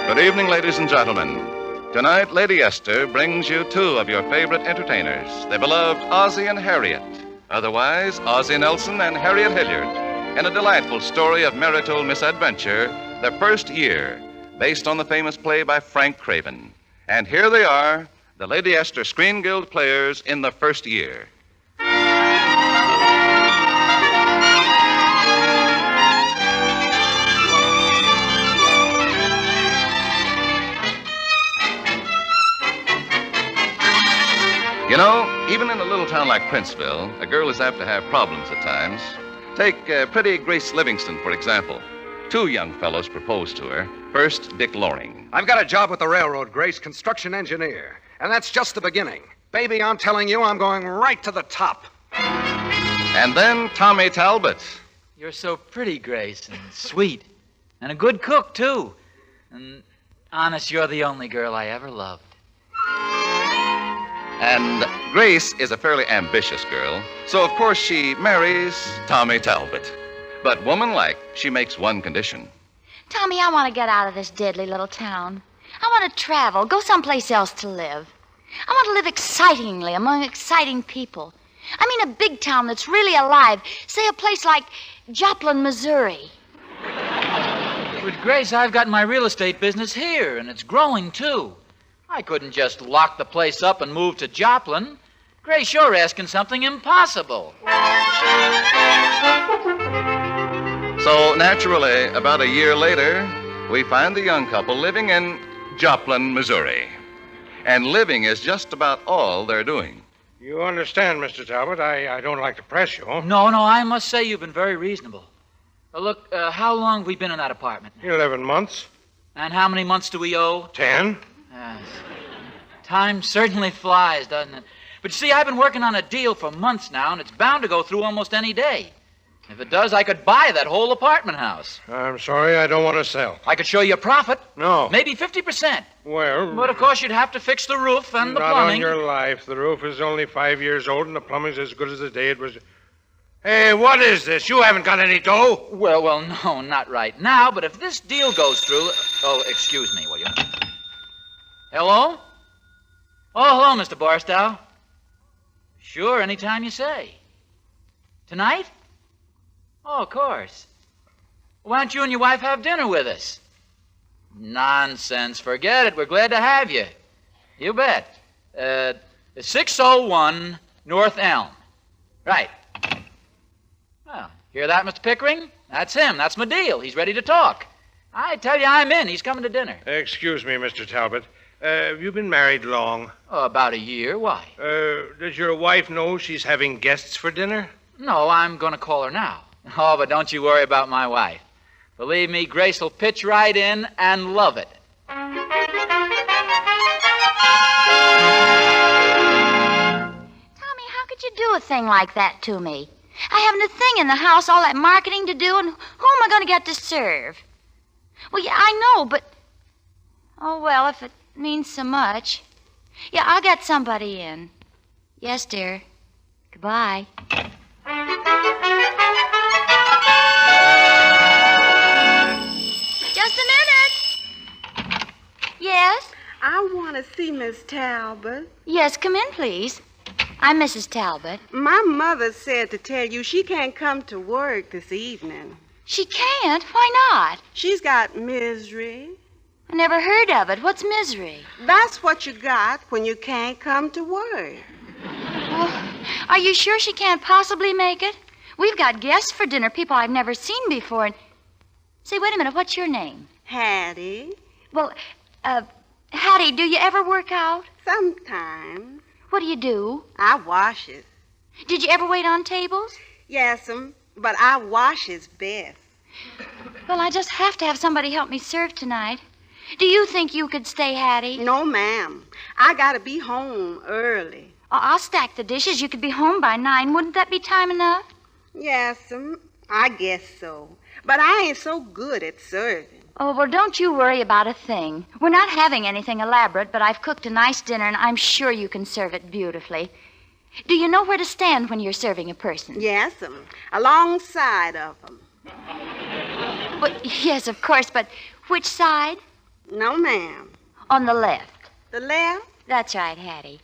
Good evening, ladies and gentlemen. Tonight, Lady Esther brings you two of your favorite entertainers, the beloved Ozzie and Harriet, otherwise Ozzie Nelson and Harriet Hilliard, in a delightful story of marital misadventure, The First Year, based on the famous play by Frank Craven. And here they are, the Lady Esther Screen Guild players in The First Year. You know, even in a little town like Princeville, a girl is apt to have problems at times. Take pretty Grace Livingston, for example. Two young fellows proposed to her. First, Dick Loring. I've got a job with the railroad, Grace, construction engineer. And that's just the beginning. Baby, I'm telling you, I'm going right to the top. And then Tommy Talbot. You're so pretty, Grace, and sweet. And a good cook, too. And honest, you're the only girl I ever loved. And Grace is a fairly ambitious girl, so of course she marries Tommy Talbot. But womanlike, she makes one condition. Tommy, I want to get out of this deadly little town. I want to travel, go someplace else to live. I want to live excitingly among exciting people. I mean a big town that's really alive. Say a place like Joplin, Missouri. But Grace, I've got my real estate business here, and it's growing, too. I couldn't just lock the place up and move to Joplin. Grace, you're asking something impossible. So, naturally, about a year later, we find the young couple living in Joplin, Missouri. And living is just about all they're doing. You understand, Mr. Talbot, I don't like to press you. No, I must say you've been very reasonable. Look, how long have we been in that apartment? 11 months. And how many months do we owe? 10. Time certainly flies, doesn't it? But you see, I've been working on a deal for months now, and it's bound to go through almost any day. If it does, I could buy that whole apartment house. I'm sorry, I don't want to sell. I could show you a profit. No. Maybe 50%. Well... But, of course, you'd have to fix the roof and the plumbing. Not on your life. The roof is only 5 years old, and the plumbing's as good as the day it was... Hey, what is this? You haven't got any dough? Well, no, not right now, but if this deal goes through... Oh, excuse me, will you? Hello? Oh, hello, Mr. Barstow. Sure, anytime you say. Tonight? Oh, of course. Why don't you and your wife have dinner with us? Nonsense. Forget it. We're glad to have you. You bet. 601 North Elm. Right. Well, hear that, Mr. Pickering? That's him. That's my deal. He's ready to talk. I tell you, I'm in. He's coming to dinner. Excuse me, Mr. Talbot. Have you been married long? Oh, about a year. Why? Does your wife know she's having guests for dinner? No, I'm going to call her now. Oh, but don't you worry about my wife. Believe me, Grace will pitch right in and love it. Tommy, how could you do a thing like that to me? I haven't a thing in the house, all that marketing to do, and who am I going to get to serve? Well, yeah, I know, but... Oh, well, if it means so much. Yeah, I'll get somebody in. Yes, dear. Goodbye. Just a minute. Yes? I want to see Miss Talbot. Yes, come in, please. I'm Mrs. Talbot. My mother said to tell you she can't come to work this evening. She can't? Why not? She's got misery. I never heard of it. What's misery? That's what you got when you can't come to work. Well, are you sure she can't possibly make it? We've got guests for dinner, people I've never seen before. And... Say, wait a minute. What's your name? Hattie. Well, Hattie, do you ever work out? Sometimes. What do you do? I wash it. Did you ever wait on tables? Yes'm, but I wash it best. Well, I just have to have somebody help me serve tonight. Do you think you could stay, Hattie? No, ma'am. I gotta be home early. Oh, I'll stack the dishes. You could be home by 9. Wouldn't that be time enough? Yes'm, I guess so. But I ain't so good at serving. Oh, well, don't you worry about a thing. We're not having anything elaborate, but I've cooked a nice dinner, and I'm sure you can serve it beautifully. Do you know where to stand when you're serving a person? Yes'm, alongside of them. Well, yes, of course, but which side? No, ma'am. On the left. The left? That's right, Hattie.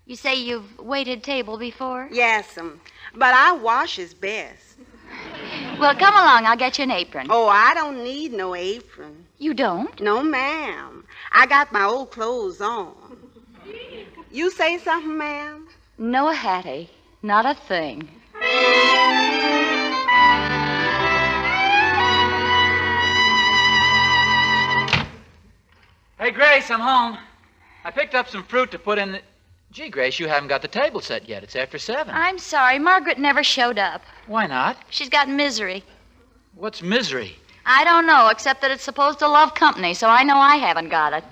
You say you've waited table before? Yes'm. But I washes best. Well, come along. I'll get you an apron. Oh, I don't need no apron. You don't? No, ma'am. I got my old clothes on. You say something, ma'am? No, Hattie. Not a thing. Hey, Grace, I'm home. I picked up some fruit to put in the... Gee, Grace, you haven't got the table set yet. It's after 7. I'm sorry. Margaret never showed up. Why not? She's got misery. What's misery? I don't know, except that it's supposed to love company, so I know I haven't got it.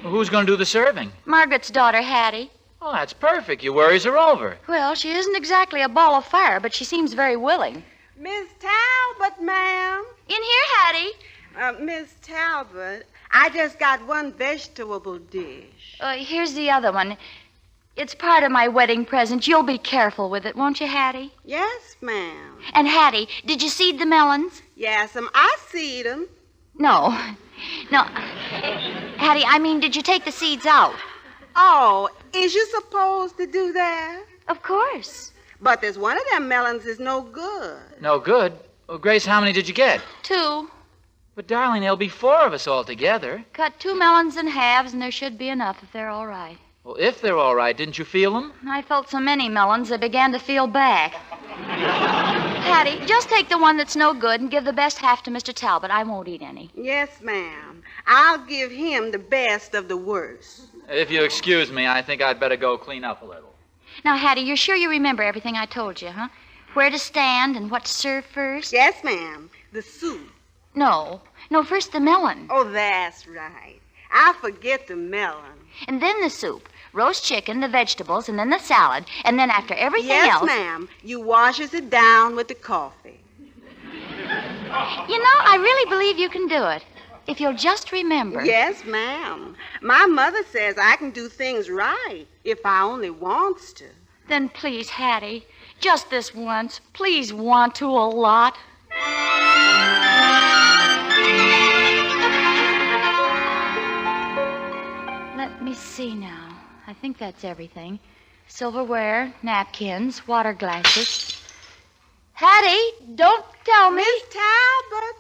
Well, who's going to do the serving? Margaret's daughter, Hattie. Oh, that's perfect. Your worries are over. Well, she isn't exactly a ball of fire, but she seems very willing. Miss Talbot, ma'am. In here, Hattie. Miss Talbot, I just got one vegetable dish. Here's the other one. It's part of my wedding present. You'll be careful with it, won't you, Hattie? Yes, ma'am. And, Hattie, did you seed the melons? Yes'm, I seed 'em. No. Hattie, I mean, did you take the seeds out? Oh, is you supposed to do that? Of course. But there's one of them melons is no good. No good? Well, Grace, how many did you get? 2. But, darling, there'll be 4 of us all together. Cut 2 melons in halves, and there should be enough if they're all right. Well, if they're all right, didn't you feel them? I felt so many melons, I began to feel back. Hattie, just take the one that's no good and give the best half to Mr. Talbot. I won't eat any. Yes, ma'am. I'll give him the best of the worst. If you excuse me, I think I'd better go clean up a little. Now, Hattie, you're sure you remember everything I told you, huh? Where to stand and what to serve first? Yes, ma'am. The soup. No, first the melon. Oh, that's right. I forget the melon. And then the soup. Roast chicken, the vegetables, and then the salad. And then after everything else... Yes, ma'am. You washes it down with the coffee. You know, I really believe you can do it. If you'll just remember. Yes, ma'am. My mother says I can do things right if I only wants to. Then please, Hattie, just this once, please want to a lot. Let me see now. I think that's everything. Silverware, napkins, water glasses. Hattie, don't tell me. Miss Talbot,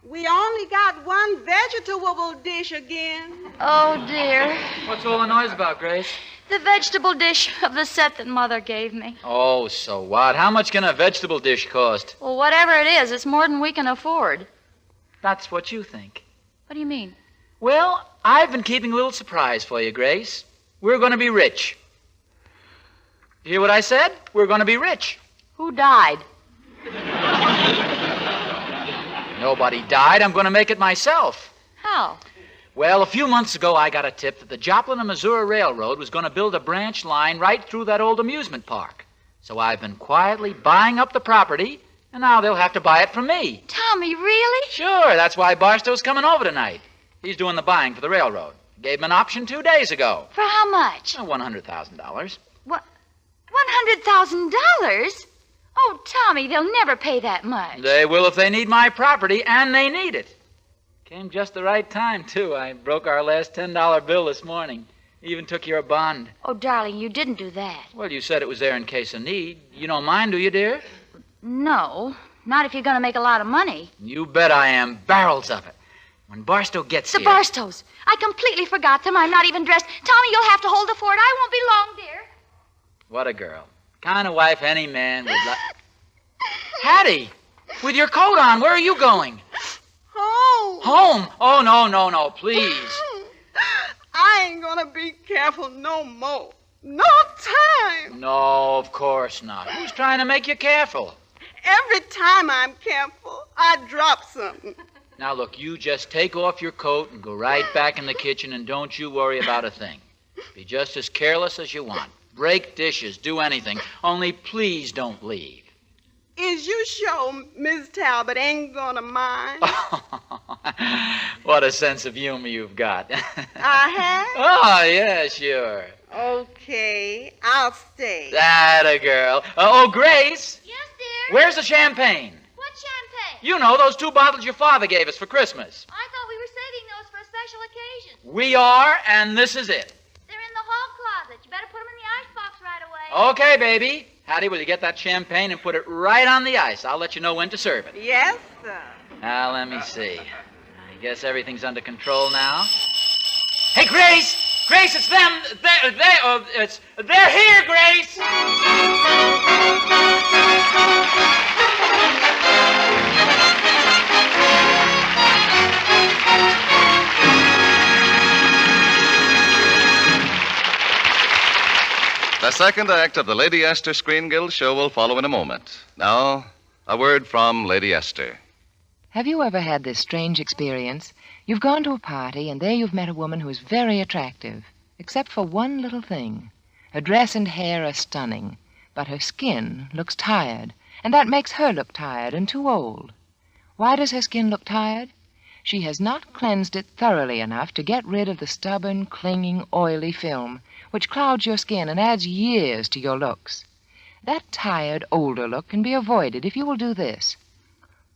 we only got one vegetable dish again. Oh, dear. What's all the noise about, Grace? The vegetable dish of the set that Mother gave me. Oh, so what? How much can a vegetable dish cost? Well, whatever it is, it's more than we can afford. That's what you think. What do you mean? Well, I've been keeping a little surprise for you, Grace. We're going to be rich. You hear what I said? We're going to be rich. Who died? Nobody died. I'm going to make it myself. How? Well, a few months ago, I got a tip that the Joplin and Missouri Railroad was going to build a branch line right through that old amusement park. So I've been quietly buying up the property, and now they'll have to buy it from me. Tommy, really? Sure, that's why Barstow's coming over tonight. He's doing the buying for the railroad. Gave him an option 2 days ago. For how much? $100,000. What? $100,000? Oh, Tommy, they'll never pay that much. They will if they need my property, and they need it. Came just the right time, too. I broke our last $10 bill this morning. Even took your bond. Oh, darling, you didn't do that. Well, you said it was there in case of need. You don't mind, do you, dear? No, not if you're going to make a lot of money. You bet I am. Barrels of it. When Barstow gets The here... Barstows. I completely forgot them. I'm not even dressed. Tommy, you'll have to hold the fort. I won't be long, dear. What a girl. Kind of wife any man would like... Hattie, with your coat on, where are you going? Home. Home? Oh, no, please. I ain't gonna be careful no more. No time. No, of course not. Who's trying to make you careful? Every time I'm careful, I drop something. Now, look, you just take off your coat and go right back in the kitchen, and don't you worry about a thing. Be just as careless as you want. Break dishes, do anything. Only please don't leave. Is you sure Miss Talbot ain't gonna mind? What a sense of humor you've got. I have? Oh, yeah, sure. Okay, I'll stay. That a girl. Oh, Grace. Yes, dear? Where's the champagne? What champagne? You know, those 2 bottles your father gave us for Christmas. I thought we were saving those for a special occasion. We are, and this is it. They're in the hall closet. You better put them in the icebox right away. Okay, baby. Hattie, will you get that champagne and put it right on the ice? I'll let you know when to serve it. Yes, sir. Now, let me see. I guess everything's under control now. Hey, Grace! Grace, it's them! They're here, Grace! The second act of the Lady Esther Screen Guild show will follow in a moment. Now, a word from Lady Esther. Have you ever had this strange experience? You've gone to a party, and there you've met a woman who is very attractive, except for one little thing. Her dress and hair are stunning, but her skin looks tired, and that makes her look tired and too old. Why does her skin look tired? She has not cleansed it thoroughly enough to get rid of the stubborn, clinging, oily film, which clouds your skin and adds years to your looks. That tired, older look can be avoided if you will do this.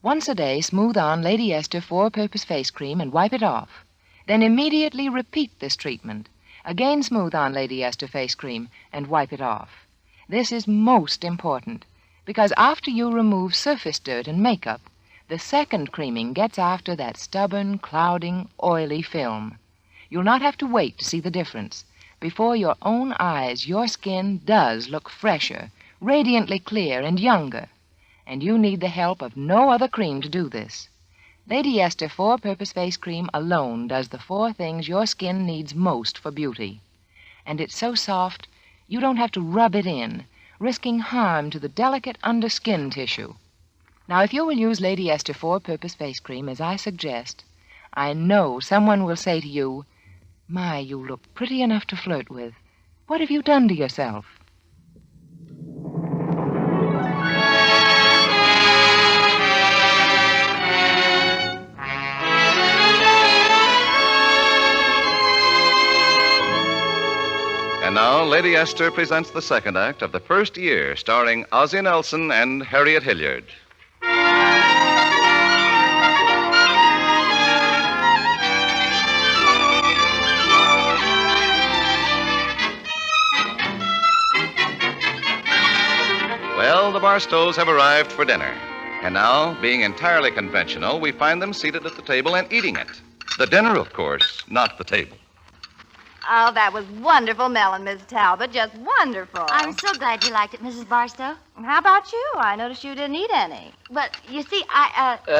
Once a day, smooth on Lady Esther Four-Purpose Face Cream and wipe it off. Then immediately repeat this treatment. Again smooth on Lady Esther Face Cream and wipe it off. This is most important, because after you remove surface dirt and makeup, the second creaming gets after that stubborn, clouding, oily film. You'll not have to wait to see the difference. Before your own eyes, your skin does look fresher, radiantly clear, and younger. And you need the help of no other cream to do this. Lady Esther Four-Purpose Face Cream alone does the 4 things your skin needs most for beauty. And it's so soft, you don't have to rub it in, risking harm to the delicate under-skin tissue. Now, if you will use Lady Esther Four-Purpose Face Cream as I suggest, I know someone will say to you, "My, you look pretty enough to flirt with. What have you done to yourself?" And now, Lady Esther presents the second act of the first year, starring Ozzie Nelson and Harriet Hilliard. Well, the Barstows have arrived for dinner. And now, being entirely conventional, we find them seated at the table and eating it. The dinner, of course, not the table. Oh, that was wonderful melon, Miss Talbot. Just wonderful. I'm so glad you liked it, Mrs. Barstow. How about you? I noticed you didn't eat any. But, you see,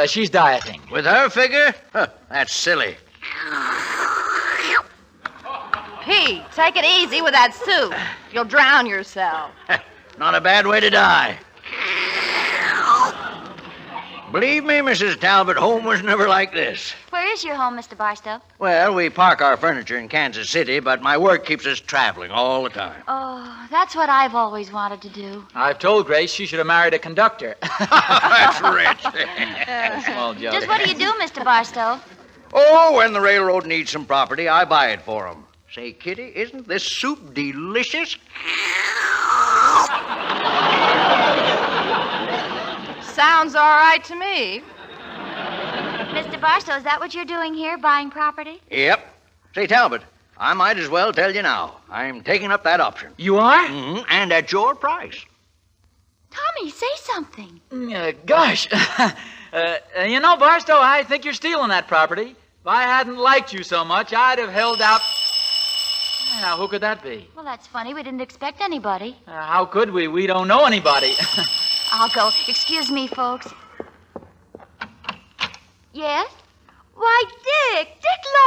She's dieting. With her figure? Huh, that's silly. Pete, take it easy with that soup. You'll drown yourself. Not a bad way to die. Believe me, Mrs. Talbot, home was never like this. where is your home, Mr. Barstow? Well, we park our furniture in Kansas City, but my work keeps us traveling all the time. Oh, that's what I've always wanted to do. I've told Grace she should have married a conductor. That's rich. Small joke. Just what do you do, Mr. Barstow? Oh, when the railroad needs some property, I buy it for them. Say, Kitty, isn't this soup delicious? Sounds all right to me. Mr. Barstow, is that what you're doing here, buying property? Yep. Say, Talbot, I might as well tell you now. I'm taking up that option. You are? Mm-hmm, and at your price. Tommy, say something. Gosh. You know, Barstow, I think you're stealing that property. If I hadn't liked you so much, I'd have held out. Now, who could that be? Well, that's funny. We didn't expect anybody. How could we? We don't know anybody. I'll go. Excuse me, folks. Yes? Why, Dick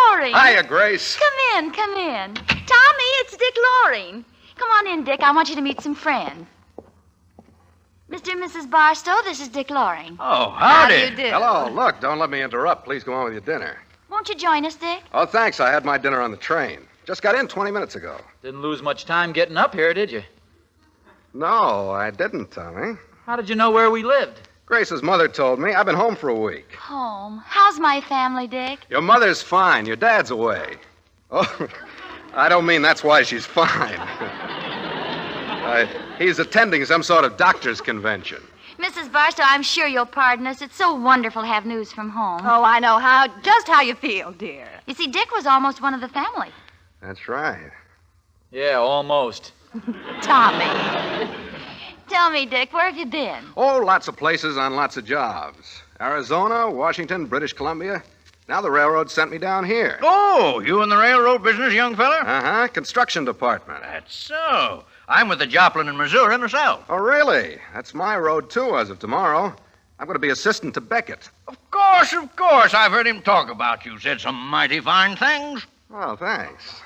Loring. Hiya, Grace. Come in. Tommy, it's Dick Loring. Come on in, Dick. I want you to meet some friends. Mr. and Mrs. Barstow, this is Dick Loring. Oh, How howdy. do you do? Hello. Look, don't let me interrupt. Please go on with your dinner. Won't you join us, Dick? Oh, thanks. I had my dinner on the train. Just got in 20 minutes ago. Didn't lose much time getting up here, did you? No, I didn't, Tommy. How did you know where we lived? Grace's mother told me. I've been home for a week. Home. How's my family, Dick? Your mother's fine. Your dad's away. Oh, I don't mean that's why she's fine. He's attending some sort of doctor's convention. Mrs. Barstow, I'm sure you'll pardon us. It's so wonderful to have news from home. Oh, I know just how you feel, dear. You see, Dick was almost one of the family. That's right. Yeah, almost. Tommy. Tell me, Dick, where have you been? Oh, lots of places on lots of jobs. Arizona, Washington, British Columbia. Now the railroad sent me down here. Oh, you in the railroad business, young fella? Uh-huh, construction department. That's so. I'm with the Joplin in Missouri in the South. Oh, really? That's my road, too, as of tomorrow. I'm going to be assistant to Beckett. Of course. I've heard him talk about you. Said some mighty fine things. Oh, thanks.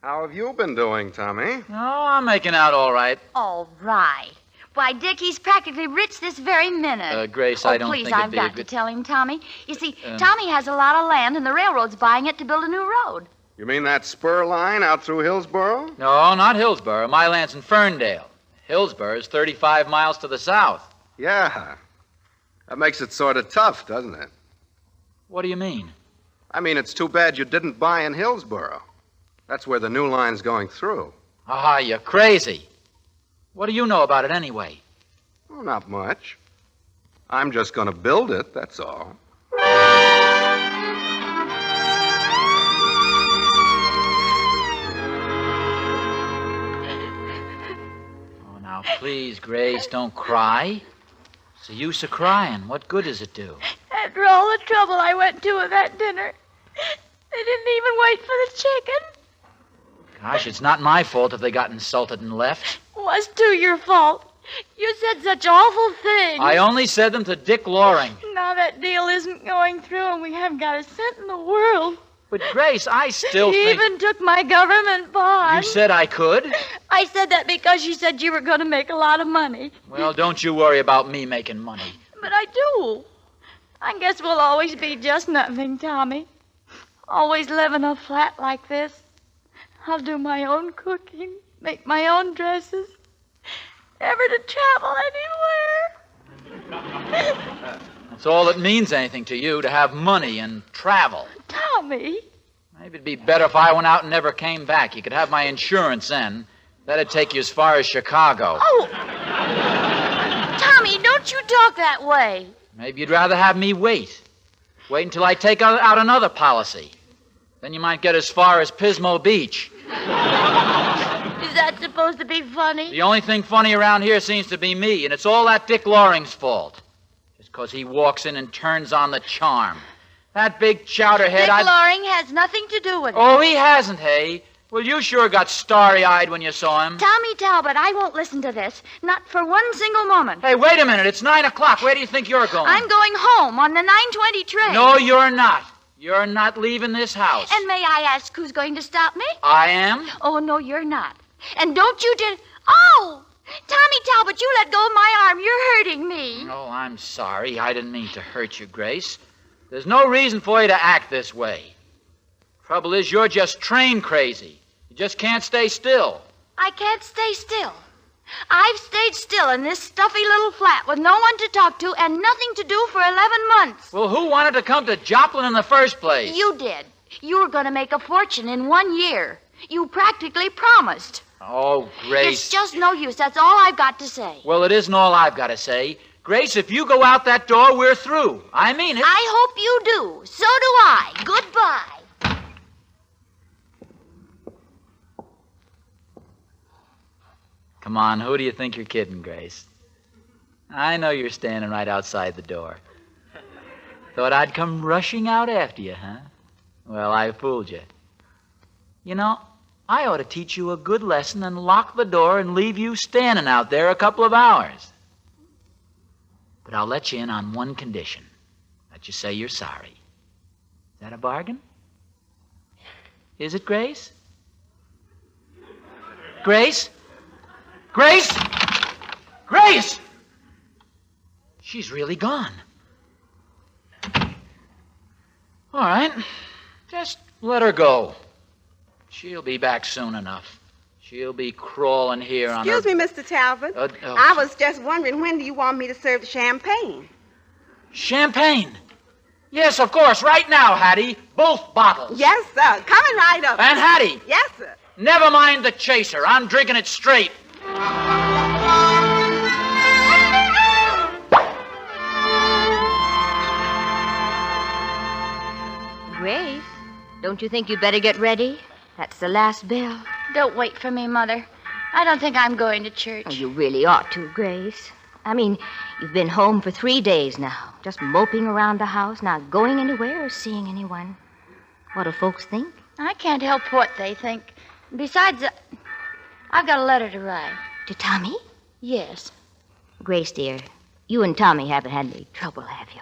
How have you been doing, Tommy? Oh, I'm making out all right. All right. Why, Dick, he's practically rich this very minute. Grace, I don't please, think I've it'd be a got good... to tell him, Tommy. You see, Tommy has a lot of land, and the railroad's buying it to build a new road. You mean that spur line out through Hillsboro? No, not Hillsboro. My land's in Ferndale. Hillsboro is 35 miles to the south. Yeah. That makes it sort of tough, doesn't it? What do you mean? I mean, it's too bad you didn't buy in Hillsboro. That's where the new line's going through. Ah, you're crazy. What do you know about it anyway? Well, not much. I'm just going to build it, that's all. Oh, now, please, Grace, don't cry. It's the use of crying. What good does it do? After all the trouble I went to with that dinner, they didn't even wait for the chicken. Gosh, it's not my fault if they got insulted and left. Was too your fault. You said such awful things. I only said them to Dick Loring. Now that deal isn't going through, and we haven't got a cent in the world. But, Grace, I still He think... even took my government bond. You said I could? I said that because you said you were going to make a lot of money. Well, don't you worry about me making money. But I do. I guess we'll always be just nothing, Tommy. Always live in a flat like this. I'll do my own cooking, make my own dresses. Never to travel anywhere. That's all that means anything to you, to have money and travel. Tommy. Maybe it'd be better if I went out and never came back. You could have my insurance then. That'd take you as far as Chicago. Oh! Tommy, don't you talk that way. Maybe you'd rather have me wait. Wait until I take out another policy. Then you might get as far as Pismo Beach. Is that supposed to be funny? The only thing funny around here seems to be me, and it's all that Dick Loring's fault. Just because he walks in and turns on the charm. That big chowderhead... Dick Loring has nothing to do with it. Oh, he hasn't, hey? Well, you sure got starry-eyed when you saw him. Tommy Talbot, I won't listen to this. Not for one single moment. Hey, wait a minute. It's 9 o'clock. Where do you think you're going? I'm going home on the 9:20 train. No, you're not. You're not leaving this house. And may I ask who's going to stop me? I am? Oh, no, you're not. And don't you Oh! Tommy Talbot, you let go of my arm. You're hurting me. Oh, I'm sorry. I didn't mean to hurt you, Grace. There's no reason for you to act this way. Trouble is, you're just train crazy. You just can't stay still. I can't stay still. I've stayed still in this stuffy little flat with no one to talk to and nothing to do for 11 months. Well, who wanted to come to Joplin in the first place? You did. You were going to make a fortune in 1 year. You practically promised. Oh, Grace. It's just no use. That's all I've got to say. Well, it isn't all I've got to say. Grace, if you go out that door, we're through. I mean it. I hope you do. So do I. Goodbye. Come on, who do you think you're kidding, Grace? I know you're standing right outside the door. Thought I'd come rushing out after you, huh? Well, I fooled you. You know, I ought to teach you a good lesson and lock the door and leave you standing out there a couple of hours. But I'll let you in on one condition. That you say you're sorry. Is that a bargain? Is it, Grace? Grace? Grace? Grace! She's really gone. All right. Just let her go. She'll be back soon enough. She'll be crawling here on her... Excuse me, Mr. Talbot. I was just wondering, when do you want me to serve the champagne? Champagne? Yes, of course. Right now, Hattie. Both bottles. Yes, sir. Coming right up. And Hattie. Yes, sir. Never mind the chaser. I'm drinking it straight. Don't you think you'd better get ready? That's the last bell. Don't wait for me, Mother. I don't think I'm going to church. Oh, you really ought to, Grace. I mean, you've been home for 3 days now, just moping around the house, not going anywhere or seeing anyone. What'll folks think? I can't help what they think. Besides, I've got a letter to write. To Tommy? Yes. Grace, dear, you and Tommy haven't had any trouble, have you?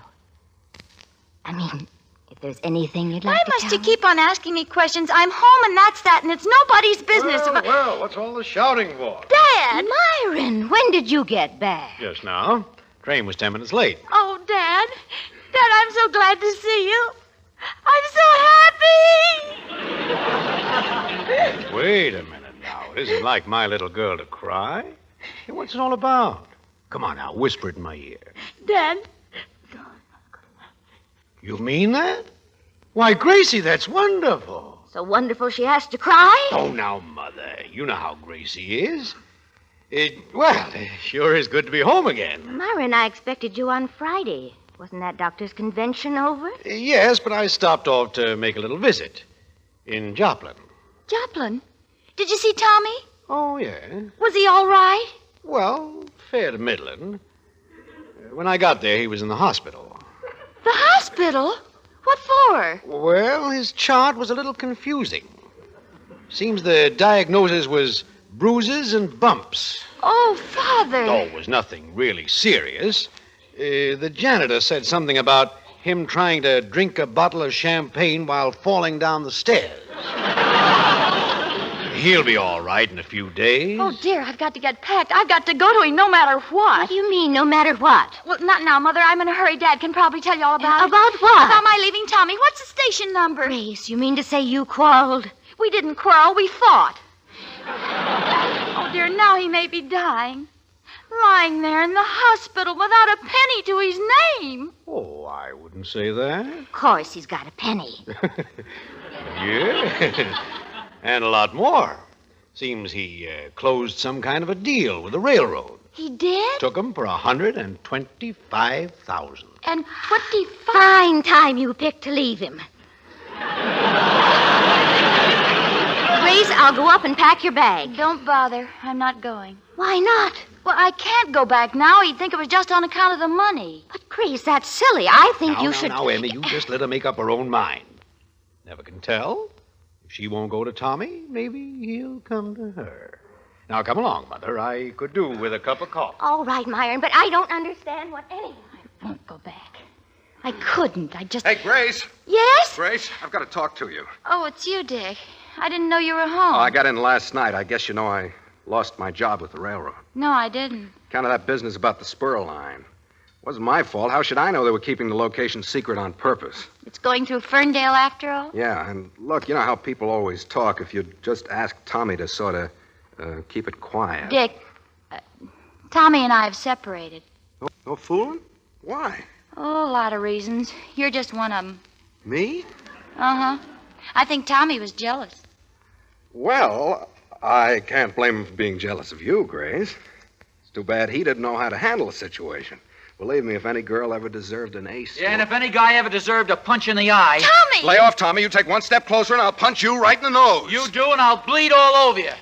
I mean, if there's anything you'd like Why to must tell you me? keep on asking me questions? I'm home and that's that, and it's nobody's business. Well, what's all the shouting for? Dad! Myron, when did you get back? Just now. Train was 10 minutes late. Oh, Dad. Dad, I'm so glad to see you. I'm so happy. Wait a minute now. It isn't like my little girl to cry. Hey, what's it all about? Come on now, whisper it in my ear. Dad, You mean that? Why, Gracie, that's wonderful. So wonderful she has to cry? Oh, now, Mother, you know how Gracie is. It sure is good to be home again. Myron, I expected you on Friday. Wasn't that doctor's convention over? Yes, but I stopped off to make a little visit in Joplin. Joplin, did you see Tommy? Oh, yeah. Was he all right? Well, fair to middling. When I got there, he was in the hospital. The hospital? What for? Well, his chart was a little confusing. Seems the diagnosis was bruises and bumps. Oh, Father. Oh, it was nothing really serious. The janitor said something about him trying to drink a bottle of champagne while falling down the stairs. He'll be all right in a few days. Oh, dear, I've got to get packed. I've got to go to him no matter what. What do you mean, no matter what? Well, not now, Mother. I'm in a hurry. Dad can probably tell you all about it. About what? About my leaving Tommy. What's the station number? Grace, you mean to say you quarreled? We didn't quarrel. We fought. Oh, dear, now he may be dying. Lying there in the hospital without a penny to his name. Oh, I wouldn't say that. Of course he's got a penny. Yeah. And a lot more. Seems he closed some kind of a deal with the railroad. He did? Took him for $125,000. And what did he find? Fine time you picked to leave him. Grace, I'll go up and pack your bag. Don't bother. I'm not going. Why not? Well, I can't go back now. He'd think it was just on account of the money. But, Grace, that's silly. I think you should... Now, Emmy, you just let her make up her own mind. Never can tell. If she won't go to Tommy, maybe he'll come to her. Now, come along, Mother. I could do with a cup of coffee. All right, Myron, but I don't understand what any... I won't go back. I couldn't. I just... Hey, Grace. Yes? Grace, I've got to talk to you. Oh, it's you, Dick. I didn't know you were home. Oh, I got in last night. I guess you know I lost my job with the railroad. No, I didn't. Kind of that business about the spur line. Wasn't my fault. How should I know they were keeping the location secret on purpose? It's going through Ferndale after all? Yeah, and look, you know how people always talk. If you'd just ask Tommy to sort of keep it quiet. Dick, Tommy and I have separated. No fooling? Why? Oh, a lot of reasons. You're just one of them. Me? Uh-huh. I think Tommy was jealous. Well, I can't blame him for being jealous of you, Grace. It's too bad he didn't know how to handle the situation. Believe me, if any girl ever deserved an ace... Yeah, and if any guy ever deserved a punch in the eye... Tommy! Lay off, Tommy. You take one step closer and I'll punch you right in the nose. You do, and I'll bleed all over you.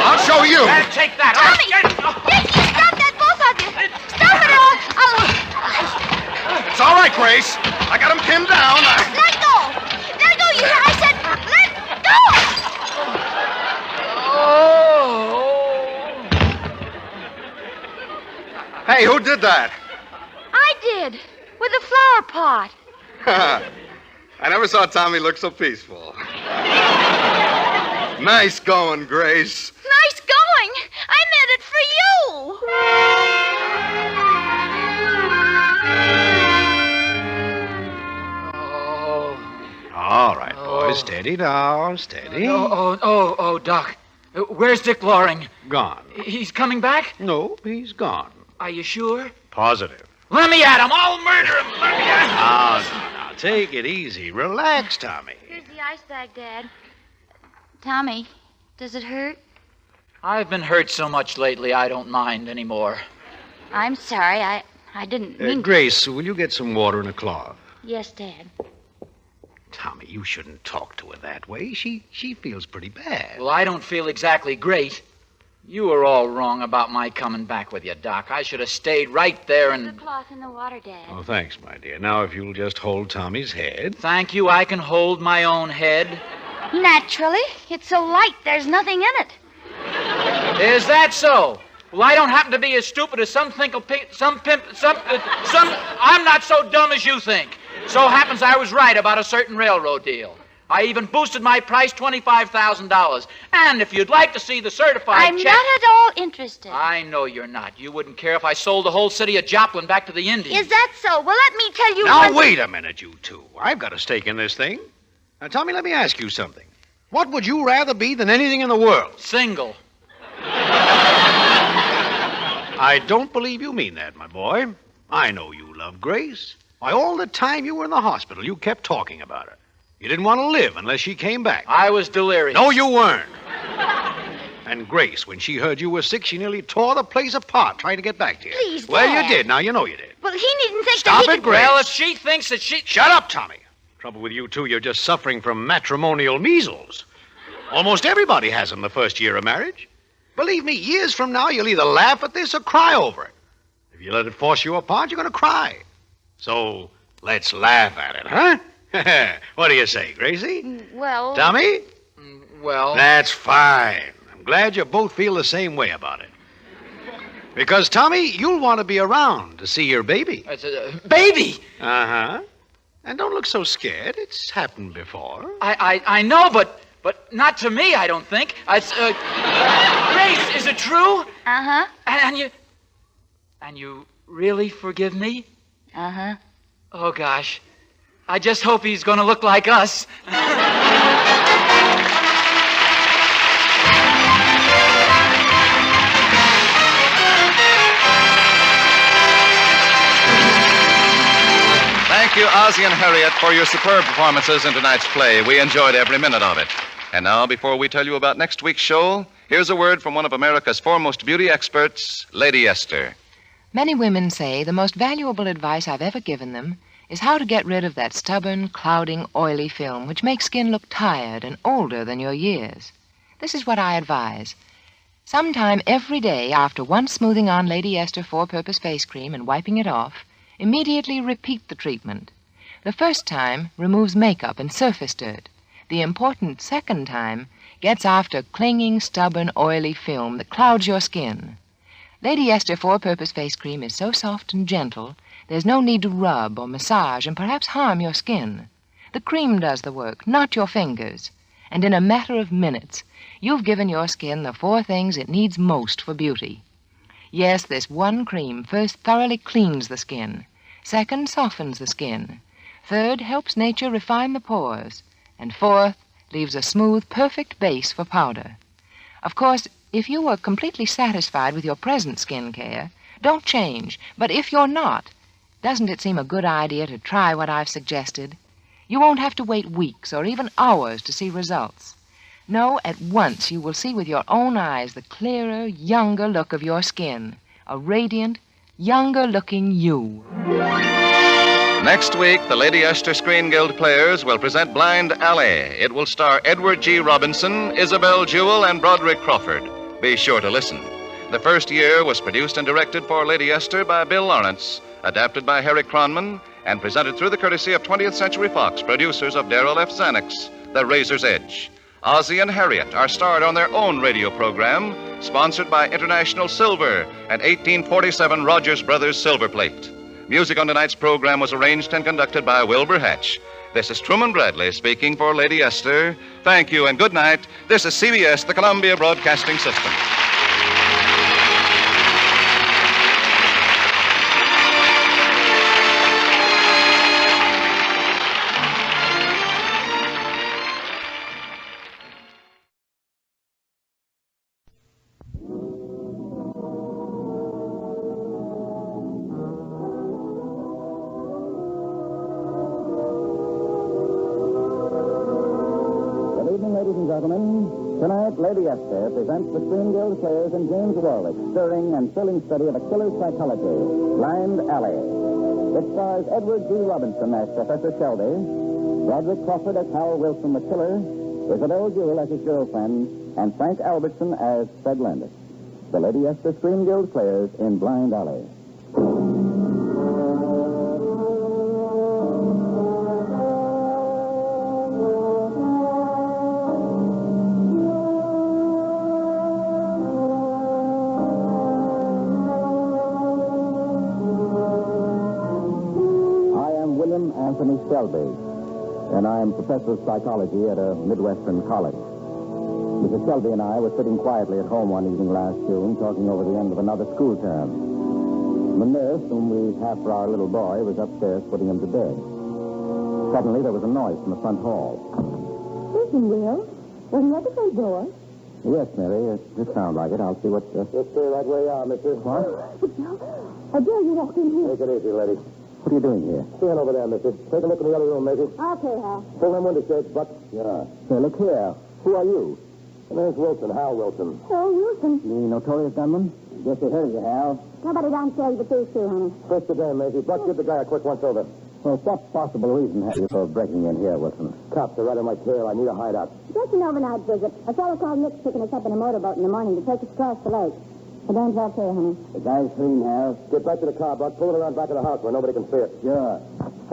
I'll show you. Take that. Tommy! Dick, stop that, both of you! Stop it or I'll... It's all right, Grace. I got him pinned down. Let go! Let go, you hear? I said let go! Oh. Hey, who did that? I did. With the flower pot. I never saw Tommy look so peaceful. Nice going, Grace. Nice going. I meant it for you. All right, boys. Steady now. Steady. Oh, Doc. Where's Dick Loring? Gone. He's coming back? No, he's gone. Are you sure? Positive. Let me at him. I'll murder him. Let me at him. Now, take it easy. Relax, Tommy. Here's the ice bag, Dad. Tommy, does it hurt? I've been hurt so much lately, I don't mind anymore. I'm sorry. I I didn't mean... Grace, will you get some water and a cloth? Yes, Dad. Tommy, you shouldn't talk to her that way. She feels pretty bad. Well, I don't feel exactly great. You were all wrong about my coming back with you, Doc. I should have stayed right there and... The cloth in the water, Dad. Oh, thanks, my dear. Now, if you'll just hold Tommy's head. Thank you, I can hold my own head. Naturally. It's so light, there's nothing in it. Is that so? Well, I don't happen to be as stupid as some think, I'm not so dumb as you think. So happens I was right about a certain railroad deal. I even boosted my price $25,000. And if you'd like to see the certified I'm check... not at all interested. I know you're not. You wouldn't care if I sold the whole city of Joplin back to the Indians. Is that so? Well, let me tell you... Now, wait a minute, you two. I've got a stake in this thing. Now, Tommy, let me ask you something. What would you rather be than anything in the world? Single. I don't believe you mean that, my boy. I know you love Grace. Why, all the time you were in the hospital, you kept talking about her. You didn't want to live unless she came back. I was delirious. No, you weren't. And Grace, when she heard you were sick, she nearly tore the place apart trying to get back to you. Please, Well, Dad. you did. Now, you know you did. Well, he needn't think Stop that he it, Grace. Well, if she thinks that she... Shut up, Tommy. Trouble with you two, you're just suffering from matrimonial measles. Almost everybody has them the first year of marriage. Believe me, years from now, you'll either laugh at this or cry over it. If you let it force you apart, you're going to cry. So, let's laugh at it, huh? What do you say, Gracie? Well... Tommy? Well... That's fine. I'm glad you both feel the same way about it. Because, Tommy, you'll want to be around to see your baby. It's a baby! Uh-huh. And don't look so scared. It's happened before. I know, but not to me, I don't think. It's, Grace, is it true? Uh-huh. And you really forgive me? Uh-huh. Oh, gosh. I just hope he's going to look like us. Thank you, Ozzie and Harriet, for your superb performances in tonight's play. We enjoyed every minute of it. And now, before we tell you about next week's show, here's a word from one of America's foremost beauty experts, Lady Esther. Many women say the most valuable advice I've ever given them is how to get rid of that stubborn, clouding, oily film which makes skin look tired and older than your years. This is what I advise. Sometime every day after once smoothing on Lady Esther four-purpose face cream and wiping it off, immediately repeat the treatment. The first time removes makeup and surface dirt. The important second time gets after clinging, stubborn, oily film that clouds your skin. Lady Esther four-purpose face cream is so soft and gentle, there's no need to rub or massage and perhaps harm your skin. The cream does the work, not your fingers. And in a matter of minutes, you've given your skin the 4 things it needs most for beauty. Yes, this one cream first thoroughly cleans the skin. Second, softens the skin. Third, helps nature refine the pores. And fourth, leaves a smooth, perfect base for powder. Of course, if you are completely satisfied with your present skin care, don't change. But if you're not, doesn't it seem a good idea to try what I've suggested? You won't have to wait weeks or even hours to see results. No, at once you will see with your own eyes the clearer, younger look of your skin. A radiant, younger-looking you. Next week, the Lady Esther Screen Guild players will present Blind Alley. It will star Edward G. Robinson, Isabel Jewell, and Broderick Crawford. Be sure to listen. The first year was produced and directed for Lady Esther by Bill Lawrence, adapted by Harry Cronman, and presented through the courtesy of 20th Century Fox, producers of Darrell F. Zanuck's The Razor's Edge. Ozzie and Harriet are starred on their own radio program, sponsored by International Silver and 1847 Rogers Brothers Silver Plate. Music on tonight's program was arranged and conducted by Wilbur Hatch. This is Truman Bradley speaking for Lady Esther. Thank you and good night. This is CBS, the Columbia Broadcasting System. Ladies and gentlemen, Tonight, Lady Esther presents the Screen Guild players and James Warwick's stirring and thrilling study of a killer's psychology, Blind Alley. It stars Edward G. Robinson as Professor Shelby, Roderick Crawford as Hal Wilson the killer, Isabel Jewell as his girlfriend, and Frank Albertson as Fred Landis. The Lady Esther Screen Guild players in Blind Alley. Anthony Shelby, and I am professor of psychology at a Midwestern college. Mrs. Shelby and I were sitting quietly at home one evening last June, talking over the end of another school term. The nurse, whom we have for our little boy, was upstairs putting him to bed. Suddenly, there was a noise from the front hall. Listen, Will. Was he at the front door? Yes, Mary, it did sound like it. I'll see what... Just stay right where you are, mister. What? I dare you walk in here. Take it easy, lady. What are you doing here? Stand over there, mister. Take a look in the other room, Maisie. Okay, Hal. Pull them window shades, Buck. Yeah. Hey, look here. Who are you? My name's Wilson, Hal Wilson. Oh, Wilson. The notorious gunman? Guess they heard you, Hal. Nobody downstairs but these two, honey. First the dame, Maisie. Buck, give the guy a quick once-over. Well, what possible reason have you for breaking in here, Wilson? Cops are right on my tail. I need a hideout. Just an overnight visit. A fellow called Nick's picking us up in a motorboat in the morning to take us across the lake. I don't talk to you, honey. The guy's clean, Hal. Get back to the car, Buck. Pull it around back of the house where nobody can see it. Sure.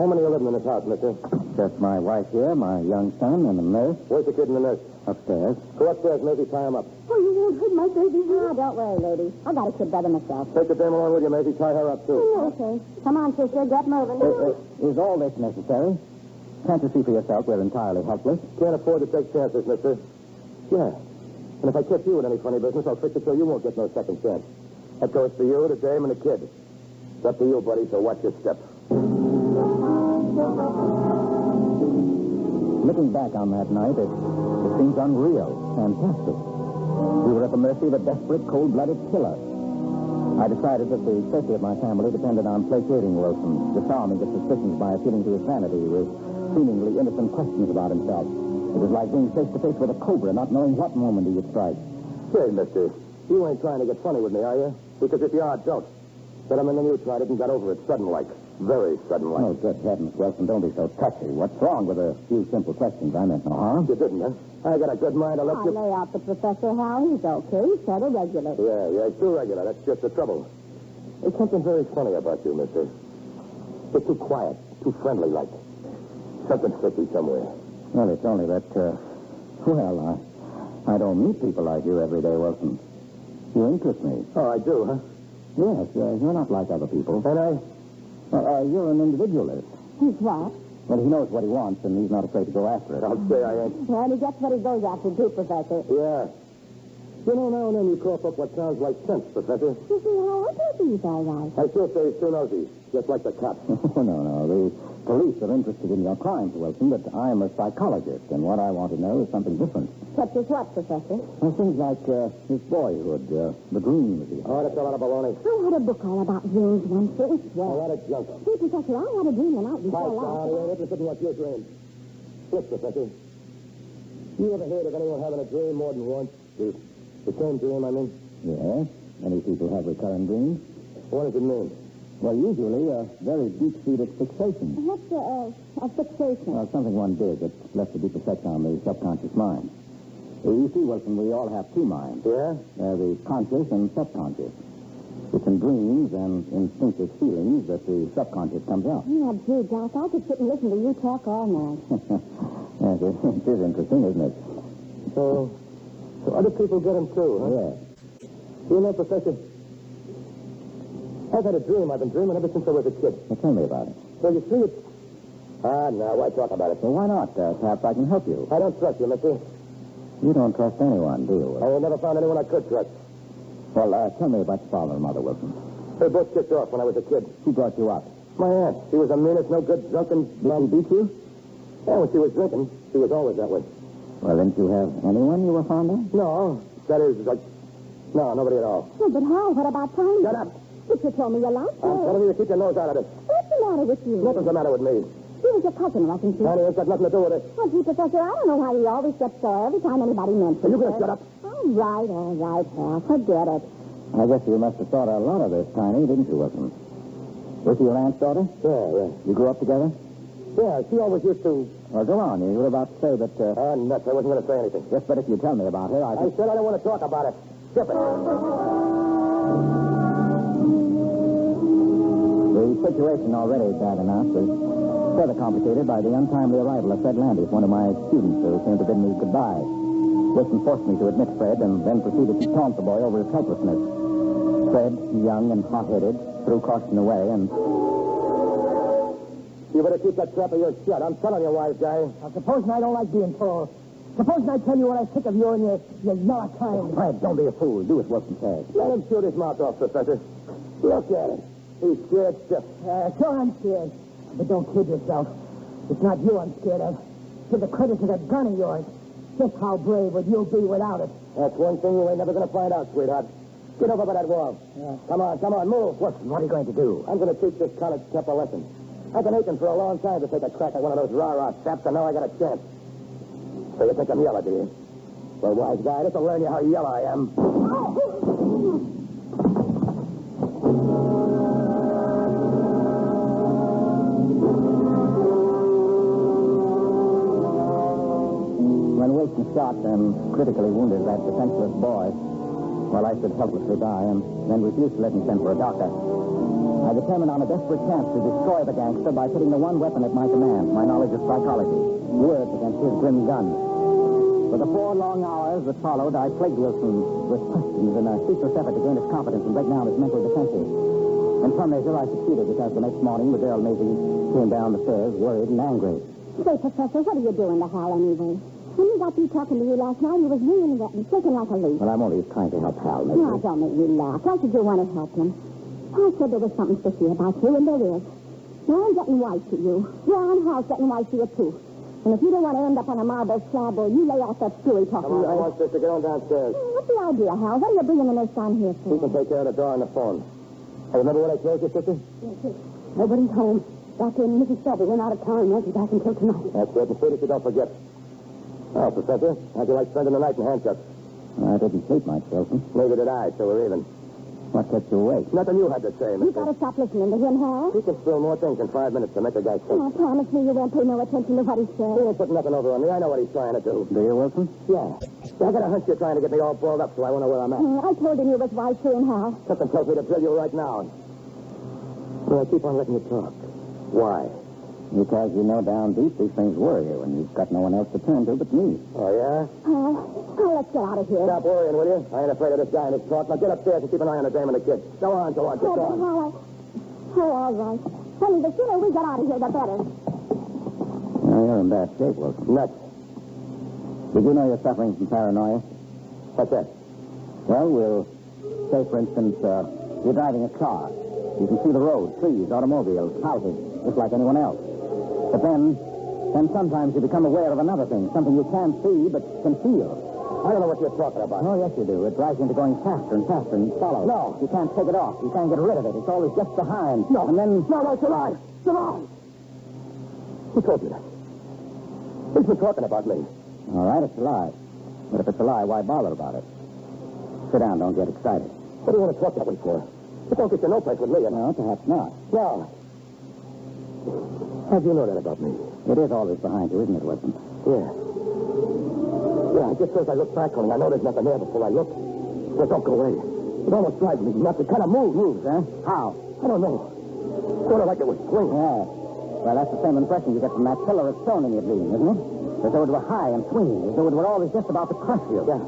How many are living in this house, mister? Just my wife here, my young son, and the nurse. Where's the kid and the nurse? Upstairs. Go upstairs, Maisie. Tie him up. Oh, you won't hurt my baby. Oh, don't worry, lady. I got a kid brother myself. Take the dame along with you, Maisie. Tie her up, too. Okay. Come on, sister. Get moving. Is all this necessary? Can't you see for yourself we're entirely helpless? Can't afford to take chances, mister. Yeah. And if I catch you with any funny business, I'll fix it so you won't get no second chance. That goes for you, the dame, and the kid. It's up to you, buddy, so watch your step. Looking back on that night, it seems unreal, fantastic. We were at the mercy of a desperate, cold-blooded killer. I decided that the safety of my family depended on placating Wilson, disarming his suspicions by appealing to his vanity with seemingly innocent questions about himself. It was like being face-to-face with a cobra, not knowing what moment he would strike. Say, mister, you ain't trying to get funny with me, are you? Because if you are, don't. Gentlemen, then you tried it and got over it sudden-like. Very sudden-like. Oh, good heavens, Wilson, don't be so touchy. What's wrong with a few simple questions? I meant no harm. You didn't, huh? I got a good mind to let you... Lay out the Professor, Hal. He's okay. He's sort of regular. Yeah, too regular. That's just the trouble. There's something very funny about you, mister. You're too quiet, too friendly-like. Something fishy somewhere. Well, it's only that, I don't meet people like you every day, Wilson. You interest me. Oh, I do, huh? Yes, you're not like other people. And you're an individualist. He's what? Well, he knows what he wants, and he's not afraid to go after it. I'll say I ain't. Well, he gets what he goes after, too, Professor. Yeah. You know, now and then you cough up what sounds like sense, Professor. You see, Hal, I think he's all right. I still say he's too nosy, just like the cops. No. The police are interested in your crimes, Wilson, but I'm a psychologist, and what I want to know is something different. Such as what, Professor? Well, things like his boyhood, the dreams he had. Oh, that's a lot of baloney. I had a book all about dreams once. It was A swell. lot of junk. See, Professor, I had a dream the night before He ain't interested in what you dream. Look, Professor. You ever heard of anyone having a dream more than once? The same dream, I mean? Yes. Many people have recurring dreams. What does it mean? Well, usually a very deep-seated fixation. What's a fixation? Well, something one did that left a deep effect on the subconscious mind. You see, Wilson, we all have two minds. Yeah? They're the conscious and subconscious. It's in dreams and instinctive feelings that the subconscious comes out. Yeah, gee, Doc, I could sit and listen to you talk all night. Yes, it is interesting, isn't it? So other people get them too, huh? Yeah. You know, Professor, I've had a dream. I've been dreaming ever since I was a kid. Well, tell me about it. Well, you see, it's... no, why talk about it? Well, why not? Perhaps I can help you. I don't trust you, mister. You don't trust anyone, do you? I ain't never found anyone I could trust. Well, tell me about your father and mother, Wilson. They both kicked off when I was a kid. Who brought you up? My aunt. She was the meanest, no good, drunken... Did she beat you? Yeah, when she was drinking, she was always that way. Well, didn't you have anyone you were fond of? No. That is, no, nobody at all. Yeah, but Hal, what about Tony? Shut up. But you told me you liked her. I'm telling you to keep your nose out of it. What's the matter with you? Nothing's the matter with me. You was your cousin, wasn't she? Honey, it's got nothing to do with it. Well, gee, Professor, I don't know why he always gets sore every time anybody mentions Are you going to her. shut up? All right, Hal. Forget it. I guess you must have thought a lot of this, Tiny, didn't you, Wilson? Was she your aunt's daughter? Yeah. You grew up together? Yeah, she always used to... Well, go on. You were about to say that... nuts. I wasn't going to say anything. Yes, but if you tell me about her, I said I don't want to talk about it. Skip it. The situation already bad enough is further complicated by the untimely arrival of Fred Landis, one of my students who came to bid me goodbye. Wilson forced me to admit Fred and then proceeded to taunt the boy over his helplessness. Fred, young and hot-headed, threw caution away and... You better keep that trap of yours shut. I'm telling you, wise guy. Now, supposing I don't like being told. Supposing I tell you what I think of you and your yellow kind. Fred, don't be a fool. Do as Wilson says. Let him shoot his mouth off, Professor. Look at him. He's scared stiff. Sure, I'm scared. But don't kid yourself. It's not you I'm scared of. Give the credit to that gun of yours. Just how brave would you be without it? That's one thing you ain't never going to find out, sweetheart. Get over by that wall. Yeah. Come on, move. Wilson, what are you going to do? I'm going to teach this college chap a lesson. I've been aching for a long time to take a crack at one of those rah-rah saps, and now I got a chance. So you think I'm yellow, do you? Well, wise guy, this'll learn you how yellow I am. When Wilson shot and critically wounded that defenseless boy, while I stood helplessly by and then refused to let him send for a doctor, I determined on a desperate chance to destroy the gangster by putting the one weapon at my command, my knowledge of psychology, words against his grim gun. For the 4 long hours that followed, I plagued Wilson with questions in a ceaseless effort to gain his confidence and break down his mental defenses. In some measure, I succeeded because the next morning, the girl Maisie came down the stairs worried and angry. Say, Professor, what are you doing to Hal anyway? When he got through talking to you last night, he was ringing and shaking like a leaf. Well, I'm only trying to help Hal, Maisie. No, don't make me laugh. Why should you want to help him? I said there was something fishy about you, and there is. Now I'm getting wise to you. Your Aunt Hal's getting wise to you, too. And if you don't want to end up on a marble slab, well, you lay off that screwy talk of yours. Come on, sister. Get on downstairs. What's the idea, Hal? What are you bringing the nurse down here for? He can take care of the door and the phone. Hey, remember what I told you, sister? Yes. Nobody's home. Doctor and Mrs. Selby went out of town and won't be back until tonight. That's good. And Peter, you don't forget. Oh, Professor, how'd you like spending the night in handcuffs? I didn't sleep much, Wilson. Neither did I, so we're even. What kept you awake? Nothing you had to say, You mister. gotta stop listening to him, Hal. He can spill more things in 5 minutes to make a guy sick. Oh, promise me you won't pay no attention to what he He says. ain't putting nothing over on me. I know what he's trying to do. Do you, Wilson? Yeah. I got a hunch you're trying to get me all balled up, so I won't know where I'm at. I told him you was wise to him, Hal. Something tells me to drill you right now. Well, I keep on letting you talk. Why? Because you know down deep these things worry you, and you've got no one else to turn to but me. Oh, yeah? Let's get out of here. Stop worrying, will you? I ain't afraid of this guy and his talk. Now get upstairs and keep an eye on the dame and the kid. Go on, get Oh, on. all right. Honey, the sooner we get out of here, the better. Well, you're in bad shape, Wilson. Nuts. Did you know you're suffering from paranoia? What's that? Well, we'll say, for instance, you're driving a car. You can see the road, trees, automobiles, houses, just like anyone else. But then sometimes you become aware of another thing, something you can't see but can feel. I don't know what you're talking about. Oh, yes, you do. It drives you into going faster and faster and follows. No. You can't take it off. You can't get rid of it. It's always just behind. No. And then... No, it's a lie. It's a lie. Who told you that? Who's been talking about me? All right, it's a lie. But if it's a lie, why bother about it? Sit down. Don't get excited. What do you want to talk that way for? It won't get you no place with me, you know. No, perhaps not. No. How'd you know that about me? It is always behind you, isn't it, Wilson? Yeah. Yeah, I just as I look back on it, I know there's nothing there before I look. Well, don't go away. It almost drives me nuts. It kind of moves, huh? How? I don't know. Sort of like it was swinging. Yeah. Well, that's the same impression you get from that pillar of stone in your dream, isn't it? As though it were high and swinging, as though it were always just about to crush you. Yeah.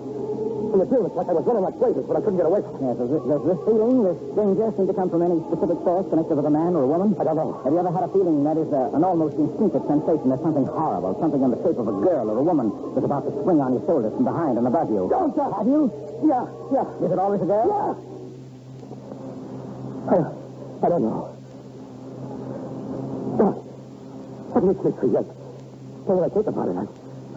In the dream, it's like I was running like blazes, but I couldn't get away from it. Yes, does this feeling, this danger, seem to come from any specific source connected with a man or a woman? I don't know. Have you ever had a feeling that is an almost instinctive sensation that something horrible, something in the shape of a girl or a woman is about to swing on your shoulders from behind and above you? Don't stop. Have you? Yeah. Is it always a girl? Yeah. I don't know. What makes me forget? When I think about it,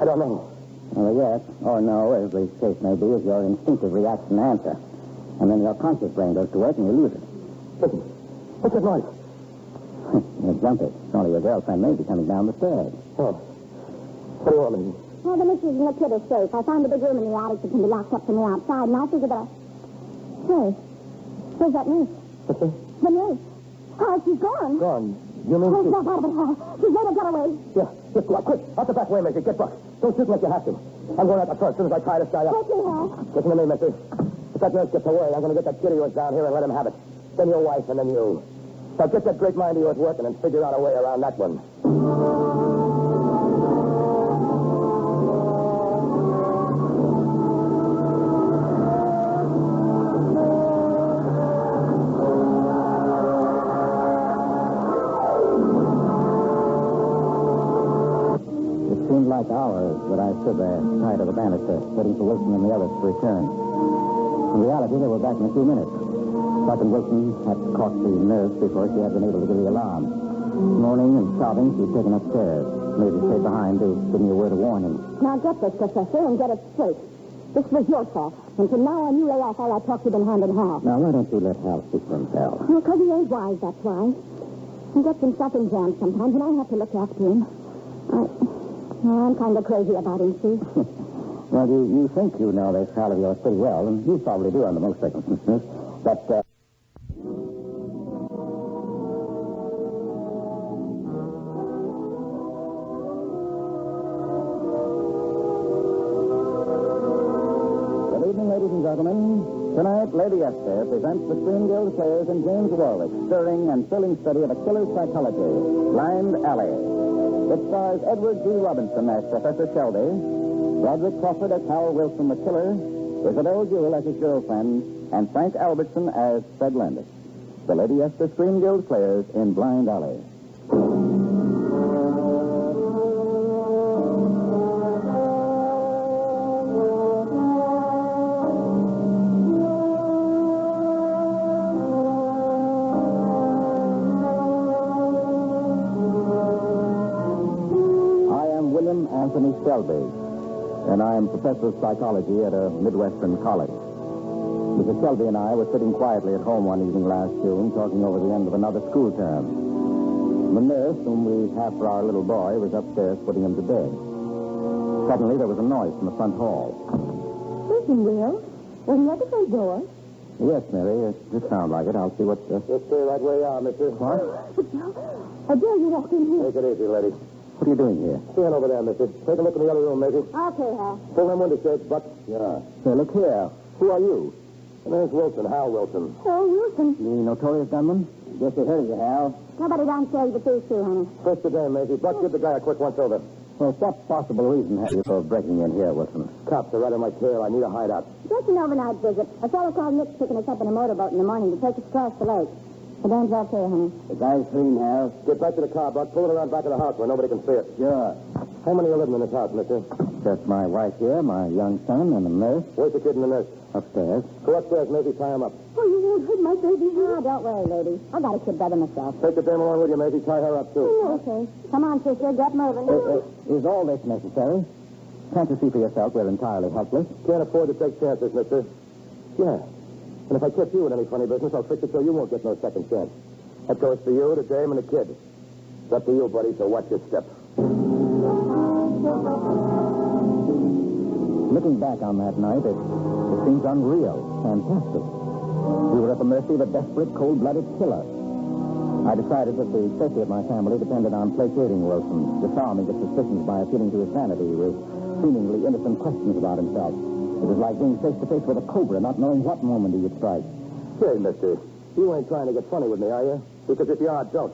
I don't know. Well, yes or no, as the case may be, is your instinctive reaction answer. And then your conscious brain goes to work and you lose it. Listen, what's that noise? Jump it. It's only your girlfriend, maybe, coming down the stairs. Oh. What do you want me? Well, the missus and the kid are safe. I found a big room in the attic that can be locked up from the outside, and I figured that Hey, where's that nurse? What's that? The nurse. Oh, she's gone. Gone. You mean Oh, she... snap out of it, Hal. She's made a getaway. Yeah, just go out. Quick, out the back way, Mister. Get Buck. Don't shoot unless you have to. I'm going out the front as soon as I tie this guy up. Okay, Hal. Listen to me, mister. If that nurse gets away, I'm going to get that kid of yours down here and let him have it. Then your wife, and then you. So get that great mind of yours working and figure out a way around that one. Like hours that I stood there, tied to the banister, waiting for Wilson and the others to return. In reality, they were back in a few minutes. Buck and Wilson had caught the nurse before she had been able to give the alarm. Moaning and sobbing, she'd taken upstairs. Maisie stayed behind to give me a word of warning. Now get this, Professor, and get it straight. This was your fault. And from now on, you lay off all that talk you've been hand in hand. Now, why don't you let Hal speak for himself? Well, because he ain't wise, that's why. He gets himself in jams sometimes, and I have to look after him. I'm kind of crazy about him, see? Well, you think you know this Hal of yours pretty well, and you probably do under most circumstances, but, Good evening, ladies and gentlemen. Tonight, Lady Esther presents the Screen Guild Players and James Warwick, stirring and thrilling study of a killer's psychology, Blind Alley. It stars Edward G. Robinson as Professor Shelby, Roderick Crawford as Hal Wilson the killer, Isabel Jewell as his girlfriend, and Frank Albertson as Fred Landis. The Lady Esther Screen Guild Players in Blind Alley. Anthony Shelby, and I am professor of psychology at a Midwestern college. Mrs. Shelby and I were sitting quietly at home one evening last June, talking over the end of another school term. The nurse, whom we have for our little boy, was upstairs putting him to bed. Suddenly, there was a noise from the front hall. Listen, Will. Was he at the front door? Yes, Mary. It just sounds like it. I'll see what... Just stay right where you are, mister. What? I dare you walk in here. Take it easy, lady. What are you doing here? Stand over there, mister. Take a look in the other room, Maisie. Okay, Hal. Pull them window shades, Buck. Yeah. Hey, look here. Who are you? My name's Wilson, Hal Wilson. Oh, Wilson. The notorious gunman? Guess they heard of you, Hal. Nobody downstairs but these two, honey. First today, Maisie. Buck, give the guy a quick once-over. Well, what possible reason have you for breaking in here, Wilson? Cops are right on my tail. I need a hideout. Just an overnight visit. A fellow called Nick's picking us up in a motorboat in the morning to take us across the lake. The dame's okay, honey. The guy's clean, Hal. Get back to the car, Buck. Pull it around back of the house where nobody can see it. Sure. How many are living in this house, mister? Just my wife here, my young son, and a nurse. Where's the kid and the nurse? Upstairs. Go upstairs, Maisie. Tie him up. Oh, you won't hurt my baby. Oh, don't worry, lady. I got a kid brother myself. Take the dame along with you, Maisie. Tie her up, too. Oh, okay. Come on, sister. Get moving. Is all this necessary? Can't you see for yourself we're entirely helpless? Can't afford to take chances, mister. Yeah. And if I catch you in any funny business, I'll fix it so you won't get no second chance. That goes for you, the dame, and the kid. It's up to you, buddy, so watch your step. Looking back on that night, it seems unreal, fantastic. We were at the mercy of a desperate, cold-blooded killer. I decided that the safety of my family depended on placating Wilson, disarming his suspicions by appealing to his vanity with seemingly innocent questions about himself. It was like being face-to-face with a cobra, not knowing what moment he would strike. Say, mister, you ain't trying to get funny with me, are you? Because if you are, don't.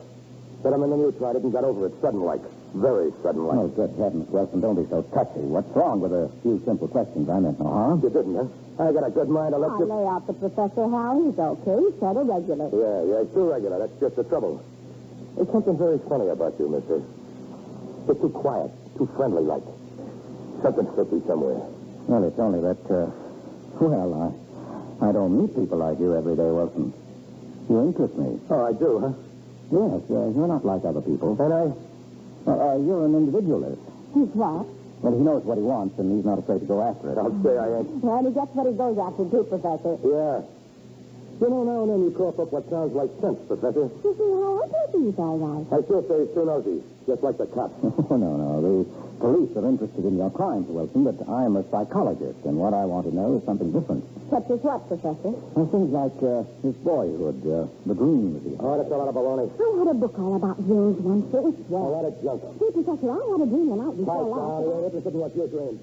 Better than you tried it and got over it sudden-like. Very sudden-like. Oh, good heavens, Wilson, don't be so touchy. What's wrong with a few simple questions? I meant no harm. You didn't, huh? I got a good mind to let you... Lay out the Professor, Hal. He's okay. He's sort of regular. Yeah, it's too regular. That's just the trouble. There's something very funny about you, mister. You're too quiet, too friendly-like. Something fishy somewhere. Well, it's only that, well, I don't meet people like you every day, Wilson. You interest me. Oh, I do, huh? Yes, you're not like other people. And I... You're an individualist. He's what? Well, he knows what he wants, and he's not afraid to go after it. I'll say I ain't. Well, he gets what he goes after, too, Professor. Yeah. You know, now and then you cough up what sounds like sense, Professor. You see, how I think he's all right. I still say he's too nosy, just like the cops. Oh, no. The police are interested in your crimes, Wilson, but I'm a psychologist, and what I want to know is something different. Such as what, Professor? Things like his boyhood, the dreams he had. Oh, that's a lot of baloney. I had a book all about dreams once. It was A swell. lot of junk. See, Professor, I had a dream the night before Right, last. now, you ain't interested in what you dreamed.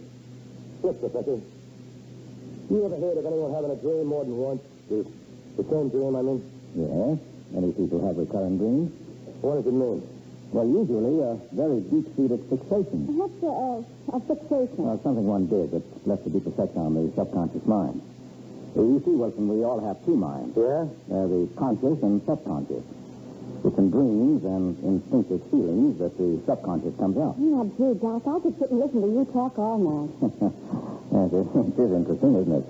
Look, Professor. You ever heard of anyone having a dream more than once? The same dream, I mean? Yes, many people have recurring dreams. What does it mean? Well, usually a very deep-seated fixation. What's a fixation? Well, something one did that left a deep effect on the subconscious mind. You see, Wilson, we all have two minds. Yeah? They're the conscious and subconscious. It's in dreams and instinctive feelings that the subconscious comes out. Yeah, gee, Doc, I could sit and listen to you talk all night. Yes, it is interesting, isn't it?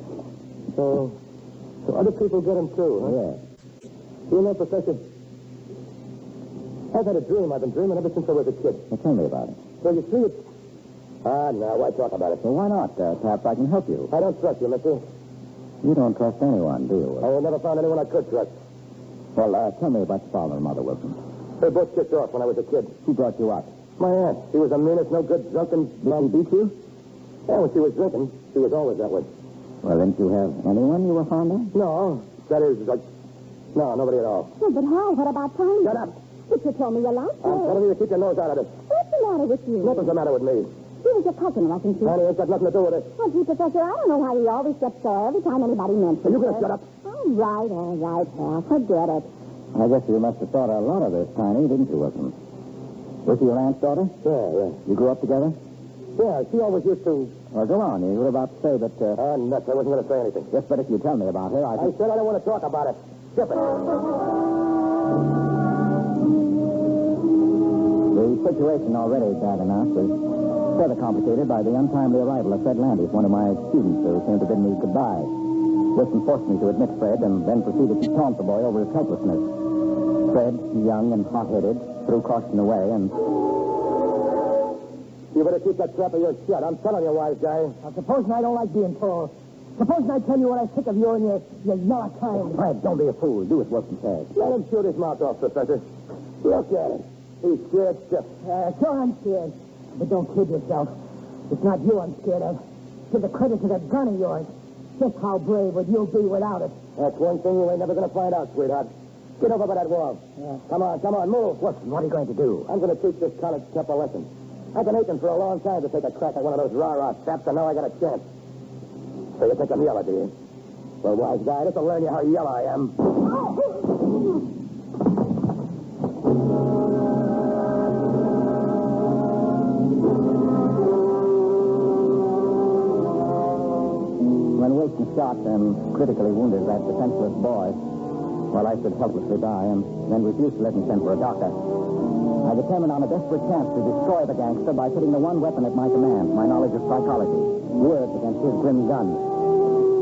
So other people get them too, huh? Yes. You know, Professor, I've had a dream. I've been dreaming ever since I was a kid. Well, tell me about it. So you see, it's... no, why talk about it? Well, why not? Perhaps I can help you. I don't trust you, mister. You don't trust anyone, do you? I never found anyone I could trust. Well, tell me about your father and mother, Wilson. They both kicked off when I was a kid. Who brought you up? My aunt. She was the meanest, no good, drunken... Did she beat you? Yeah, when she was drinking, she was always that way. Well, didn't you have anyone you were fond of? No, that is, like... No, nobody at all. No, but how? What about Tiny? Shut up. But you told me you liked her. I'm telling you to keep your nose out of this. What's the matter with you? Nothing's the matter with me. She was your cousin, wasn't she? Honey, ain't got nothing to do with it. Well, gee, Professor, I don't know why he always gets sore every time anybody mentions Are you going to her. shut up? All right, Hal. Forget it. I guess you must have thought a lot of this, Tiny, didn't you, Wilson? Was she your aunt's daughter? Yeah. You grew up together? Yeah, she always used to... Well, go on. You were about to say that... nuts. I wasn't going to say anything. Yes, but if you tell me about her, I said I don't want to talk about it. Skip it. The situation already bad enough is further complicated by the untimely arrival of Fred Landis, one of my students who came to bid me goodbye. Wilson forced me to admit Fred and then proceeded to taunt the boy over his helplessness. Fred, young and hot-headed, threw caution away and... You better keep that trap of yours shut. I'm telling you, wise guy. Now, supposing I don't like being told. Supposing I tell you what I think of you and your yellow kind. Fred, don't be a fool. Do as Wilson says. Let him shoot his mouth off, Professor. Look at him. He's scared stiff. Sure, I'm scared. But don't kid yourself. It's not you I'm scared of. To the credit of that gun of yours. Just how brave would you be without it? That's one thing you ain't never going to find out, sweetheart. Get over by that wall. Yeah. Come on, move. Wilson, what are you going to do? I'm going to teach this college chap a lesson. I've been aching for a long time to take a crack at one of those rah-rah saps, and now I got a chance. So you think I'm yellow, do you? Well, wise guy, this'll learn you how yellow I am. When Wilson shot and critically wounded that defenseless boy, while I stood helplessly by and then refused to let him send for a doctor, I determined on a desperate chance to destroy the gangster by putting the one weapon at my command, my knowledge of psychology, words against his grim gun.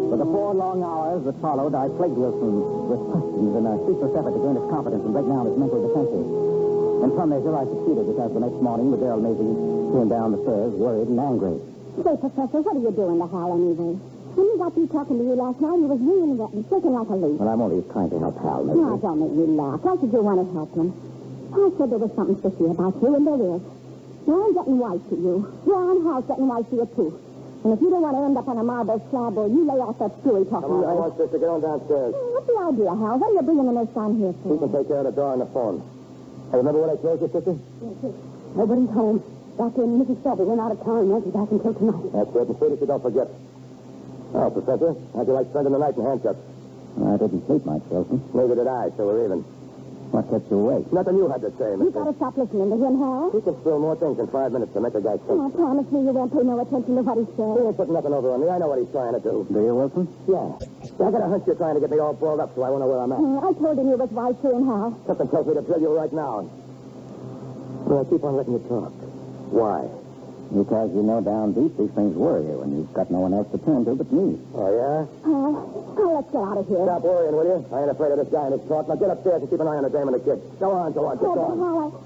For the 4 long hours that followed, I plagued Wilson with questions in a ceaseless effort to gain his confidence and break down his mental defenses. In some measure, I succeeded because the next morning the girl Maisie came down the stairs worried and angry. Say, Professor, what are you doing to Hal anyway? When he got through talking to you last night, he was really wet and shaking like a leaf. Well, I'm only trying to help Hal, Maisie. Now, don't make me laugh. Why should you want to help him? Hal said there was something fishy about you, and there is. Now I'm getting white to you. Your Aunt Hal's getting white to you, too. And if you don't want to end up on a marble slab, or you lay off that screwy talking. Come on, sister, get on downstairs. What's the idea, Hal? What are you bringing the nurse down here for? He can take care of the door and the phone. Hey, remember what I told you, sister? Yes. Nobody's home. Doctor and Mrs. Shelby went out of town and won't be back until tonight. That's it, and see that you don't forget. Oh, Professor, how'd you like spending the night in handcuffs? I didn't sleep much, Wilson. Neither did I, so we're even. What kept you awake? Nothing you had to say, You've mister. got to stop listening to him, Hal. He can spill more things in 5 minutes to make a guy sick. Oh, promise me you won't pay no attention to what he He says. ain't putting nothing over on me. I know what he's trying to do. Do you, Wilson? Yeah. I got a hunch you're trying to get me all balled up so I won't know where I'm at. I told him you was wise to him, Hal. Something tells me to drill you right now. Well, I keep on letting you talk. Why? Because you know down deep these things worry you, and you've got no one else to turn to but me. Oh, yeah? Let's get out of here. Stop worrying, will you? I ain't afraid of this guy and his talk. Now get upstairs and keep an eye on the dame and the kid. Go on, just Oh, go on. Hal,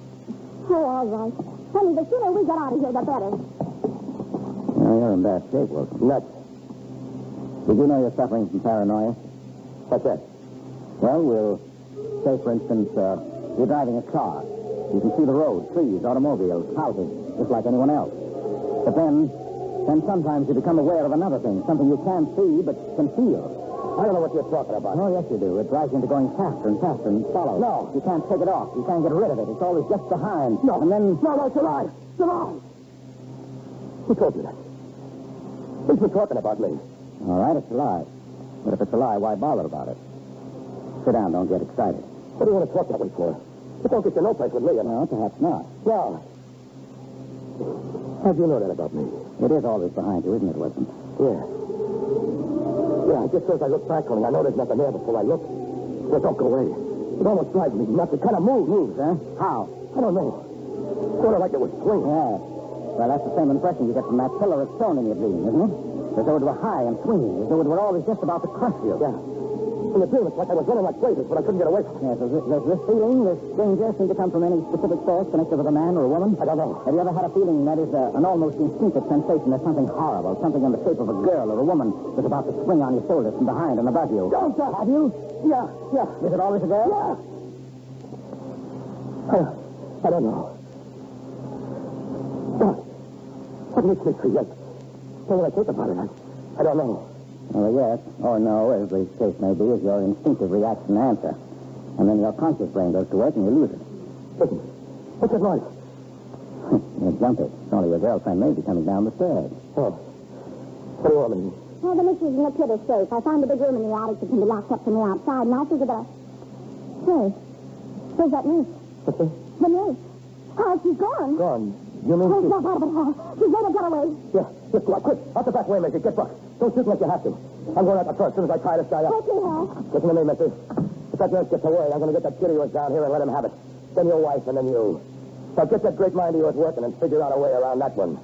Oh, all right. Honey, the sooner we get out of here, the better. Now, you're in bad shape, Wilson. Nuts. Did you know you're suffering from paranoia? What's that? Well, we'll say, for instance, you're driving a car. You can see the road, trees, automobiles, houses, just like anyone else. But then sometimes you become aware of another thing, something you can't see but can feel. I don't know what you're talking about. Oh, yes, you do. It drives you into going faster and faster and follows. No. You can't take it off. You can't get rid of it. It's always just behind. No. And then... No, it's a lie. It's a lie. Who told you that? Who's been talking about me? All right, it's a lie. But if it's a lie, why bother about it? Sit down. Don't get excited. What do you want to talk that way for? It don't get you no place with me, you know. No, perhaps not. Yeah. How'd you know that about me? It is always behind you, isn't it, Wilson? Yeah. Yeah, just as I look back on it, I know there's nothing there before I look. Well, don't go away. It almost drives me nuts. It kind of moves, huh? How? I don't know. Sort of like it was swinging. Yeah. Well, that's the same impression you get from that pillar of stone in your dream, isn't it? As though it were high and swinging, as though it were always just about to crush you. Yeah. In the dream, it's like I was running like blazes, but I couldn't get away from it. Yes, does this feeling, this danger, seem to come from any specific source connected with a man or a woman? I don't know. Have you ever had a feeling that is an almost instinctive sensation that something horrible, something in the shape of a girl or a woman, is about to swing on your shoulders from behind and above you? Don't stop. Have you? Yeah. Is it always a girl? Yeah. I don't know. What makes me forget? When I think about it, I don't know. Well, yes or no, as the case may be, is your instinctive reaction answer. And then your conscious brain goes to work and you lose it. Listen, what's that noise? You jumped it. It's only your girlfriend maybe coming down the stairs. Oh. What do you want me to do? Well, the missus and the kid are safe. I found a big room in the attic that can be locked up from the outside, and I figured that Hey, where's that nurse? What's that? The nurse. Oh, she's gone. Gone. You mean Oh, she... snap out of it, Hal. She's made a getaway. Yeah, just go out quick. Out the back way, Major. Get Buck. Don't shoot unless you have to. I'm going out the front as soon as I tie this guy up. Quickly, Hal. Listen to me, mister. If that nurse gets away, I'm going to get that kid of yours down here and let him have it. Then your wife, and then you. So get that great mind of yours working and figure out a way around that one.